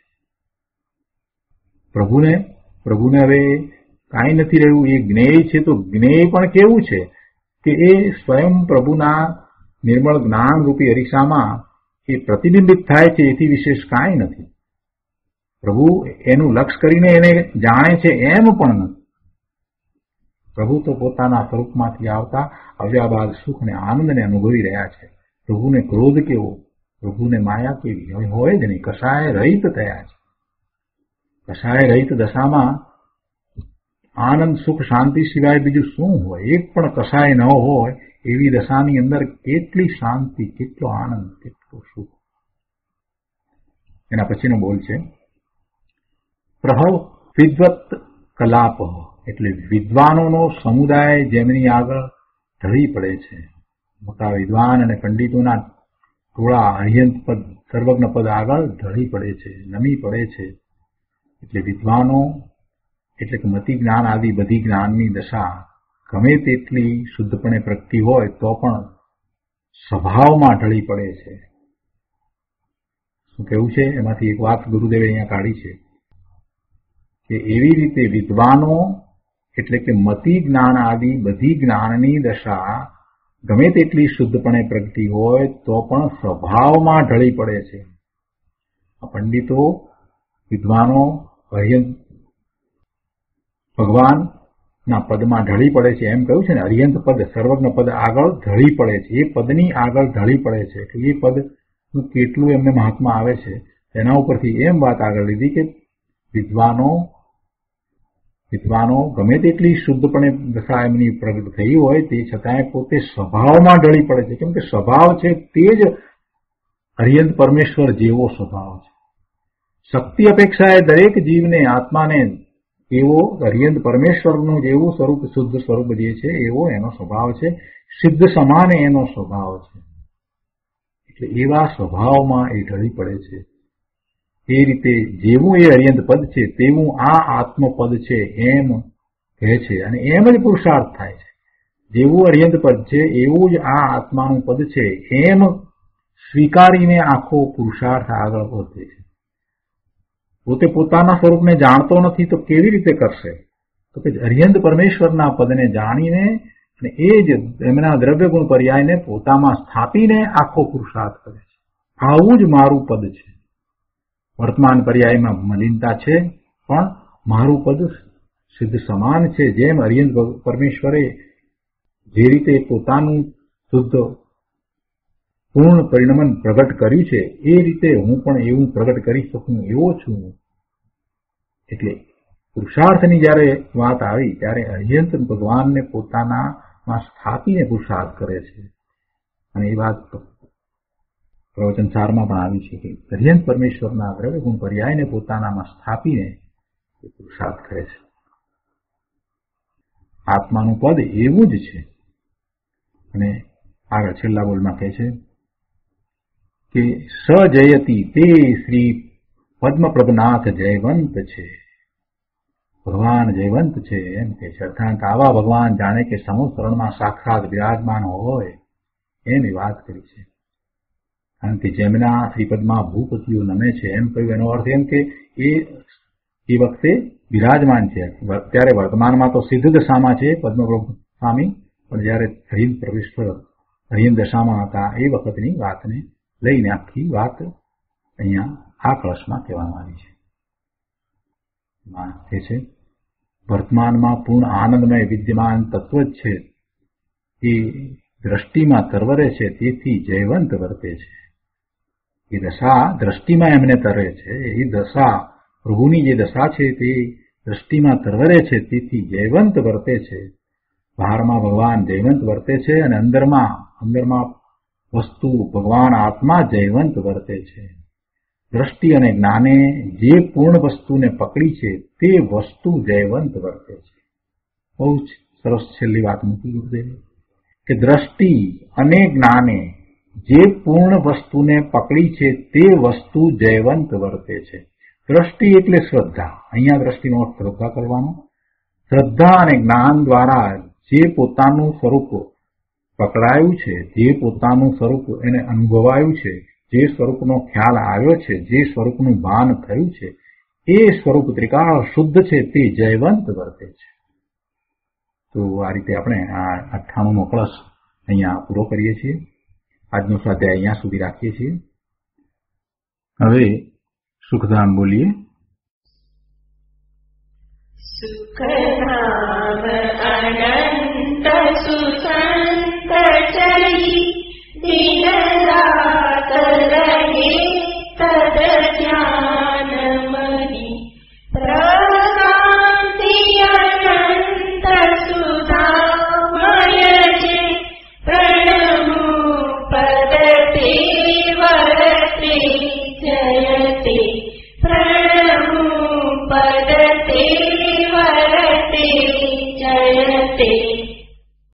પ્રભુને હવે કાંઈ નથી રહ્યું, એ જ્ઞેય છે. તો જ્ઞેય પણ કેવું છે કે એ સ્વયં પ્રભુના નિર્મળ જ્ઞાન રૂપી અરીસામાં એ પ્રતિબિંબિત થાય છે, એથી વિશેષ કાંઈ નથી. પ્રભુ એનું લક્ષ કરીને એને જાણે છે એમ પણ નથી. પ્રભુ તો પોતાના સ્વરૂપમાંથી આવતા અવ્યાબાદ સુખ અને આનંદને અનુભવી રહ્યા છે. પ્રભુને ક્રોધ કેવો, પ્રભુને માયા કેવી હોય જ નહીં. કશાય રહિત થયા છે. કશાય રહિત દશામાં આનંદ સુખ શાંતિ સિવાય બીજું શું હોય? એક પણ કશાય ન હોય એવી દશાની અંદર કેટલી શાંતિ, કેટલો આનંદ, કેટલું સુખ. એના પછીનો બોલ છે પ્રભવ વિદ્વત કલાપ, એટલે વિદ્વાનોનો સમુદાય જેમની આગળ ઢળી પડે છે. મોટા વિદ્વાન અને પંડિતોના ટોળા અર્યંત પદ સર્વજ્ઞ પદ આગળ ઢળી પડે છે, નમી પડે છે. એટલે વિદ્વાનો એટલે કે મતિ જ્ઞાન આદિ બધી જ્ઞાનની દશા ગમે તેટલી શુદ્ધપણે પ્રગટી હોય તો પણ સ્વભાવમાં ઢળી પડે છે. શું કહેવું છે? એમાંથી એક વાત ગુરુદેવે અહીંયા કાઢી છે કે એવી રીતે વિદ્વાનો એટલે કે મતિ જ્ઞાન આદિ બધી જ્ઞાનની દશા ગમે તેટલી શુદ્ધપણે પ્રગટી હોય તો પણ સ્વભાવમાં ઢળી પડે છે. આ પંડિતો વિદ્વાનો ભગવાનના પદમાં ઢળી પડે છે. એમ કહ્યું છે ને, અર્યંત પદ સર્વજ્ઞ પદ આગળ ઢળી પડે છે. એ પદની આગળ ઢળી પડે છે કે એ પદનું કેટલું એમને મહાત્મા આવે છે. એના ઉપરથી એમ વાત આગળ લીધી કે વિદ્વાનો ગમે તેટલી શુદ્ધપણે દશા એમની પ્રગટ થઈ હોય તે છતાંય પોતે સ્વભાવમાં ઢળી પડે છે. કેમ કે સ્વભાવ છે તે જ અર્યંત પરમેશ્વર જેવો સ્વભાવ છે. શક્તિ અપેક્ષાએ દરેક જીવને આત્માને એવો અર્યંત પરમેશ્વરનું જેવું સ્વરૂપ, શુદ્ધ સ્વરૂપ જે છે એવો એનો સ્વભાવ છે. સિદ્ધ સમાન એનો સ્વભાવ છે. એટલે એવા સ્વભાવમાં એ ઢળી પડે છે. એ રીતે જેવું એ અર્યંત પદ છે તેવું આ આત્મપદ છે એમ કહે છે અને એમ જ પુરુષાર્થ થાય છે. જેવું અર્યંત પદ છે એવું જ આ આત્માનું પદ છે એમ સ્વીકારીને આખો પુરુષાર્થ આગળ વધે છે. પોતે પોતાના સ્વરૂપને જાણતો નથી તો કેવી રીતે કરશે? તો કે અર્યંત પરમેશ્વરના પદને જાણીને અને એ જ એમના દ્રવ્ય ગુણ પર્યાયને પોતામાં સ્થાપીને આખો પુરુષાર્થ કરે છે. આવું જ મારું પદ છે. વર્તમાન પર્યાયમાં મલિનતા છે પણ મારું પદ સિદ્ધ સમાન છે. જેમ અર્યંત પરમેશ્વરે જે રીતે પોતાનું શુદ્ધ પૂર્ણ પરિણમન પ્રગટ કર્યું છે એ રીતે હું પણ એવું પ્રગટ કરી શકું એવો છું. એટલે પુરુષાર્થની જયારે વાત આવી ત્યારે અર્યંત ભગવાનને પોતાનામાં સ્થાપીને પુરુષાર્થ કરે છે. અને એ વાત પ્રવચન સારમાં પણ આવી છે કે અર્યંત પરમેશ્વરના દ્રવ્ય ગુણ પર્યાયને પોતાનામાં સ્થાપીને પુરુષાર્થ કરે છે. આત્માનું પદ એવું જ છે. અને આગળ છેલ્લા બોલમાં કહે છે કે સજયતી તે શ્રી પદ્મપ્રભનાથ જયવંત છે. ભગવાન જયવંત છે એમ કે છે. અર્થાત આવા ભગવાન જાણે કે સમુદ્રણમાં સાક્ષાત બિરાજમાન હોય એમ એ વાત કરી છે. કારણ કે જેમના શ્રીપદમાં ભૂપતિઓ નમે છે એમ કહ્યું. એનો અર્થ એમ કે એ વખતે બિરાજમાન છે. ત્યારે વર્તમાનમાં તો સિદ્ધ દશામાં છે પદ્મપ્રભુ સ્વામી, પણ જયારે હરિન પરમેશ્વર હરિન દશામાં હતા એ વખતની વાતને લઈને આખી વાત અહીંયા આ કળશમાં કહેવામાં આવી છે. વર્તમાનમાં પૂર્ણ આનંદમય વિદ્યમાન તત્વ જ છે એ દ્રષ્ટિમાં તરવરે છે, તેથી જયવંત વર્તે છે. એ દશા દ્રષ્ટિમાં એમને તરે છે. એ દશા પ્રભુની જે દશા છે તે દ્રષ્ટિમાં તરવરે છે, તેથી જયવંત વર્તે છે. બહારમાં ભગવાન જયવંત વર્તે છે અને અંદરમાં વસ્તુ ભગવાન આત્મા જયવંત વર્તે છે. દ્રષ્ટિ અને જ્ઞાને જે પૂર્ણ વસ્તુને પકડી છે તે વસ્તુ જયવંત વર્તે છે. બહુ જ સરસ છેલ્લી વાત મૂકી ગુરુદેવે કે દ્રષ્ટિ અને જ્ઞાને જે પૂર્ણ વસ્તુને પકડી છે તે વસ્તુ જયવંત વર્તે છે. દ્રષ્ટિ એટલે શ્રદ્ધા. અહીંયા દ્રષ્ટિનો અર્થ શ્રદ્ધા કરવાનો. શ્રદ્ધા અને જ્ઞાન દ્વારા જે પોતાનું સ્વરૂપ પકડાયું છે, જે પોતાનું સ્વરૂપ એને અનુભવાયું છે, જે સ્વરૂપનો ખ્યાલ આવ્યો છે, જે સ્વરૂપનું ભાન થયું છે, એ સ્વરૂપ ત્રિકાળ શુદ્ધ છે, તે જયવંત વર્તે છે. તો આ રીતે આપણે આ 98મો કળશ અહીંયા પૂરો કરીએ છીએ. આજનો સ્વાધ્યાય અહીંયા સુધી રાખીએ છીએ. હવે સુખધામ બોલીએ. સુખધામ અનંત સુખં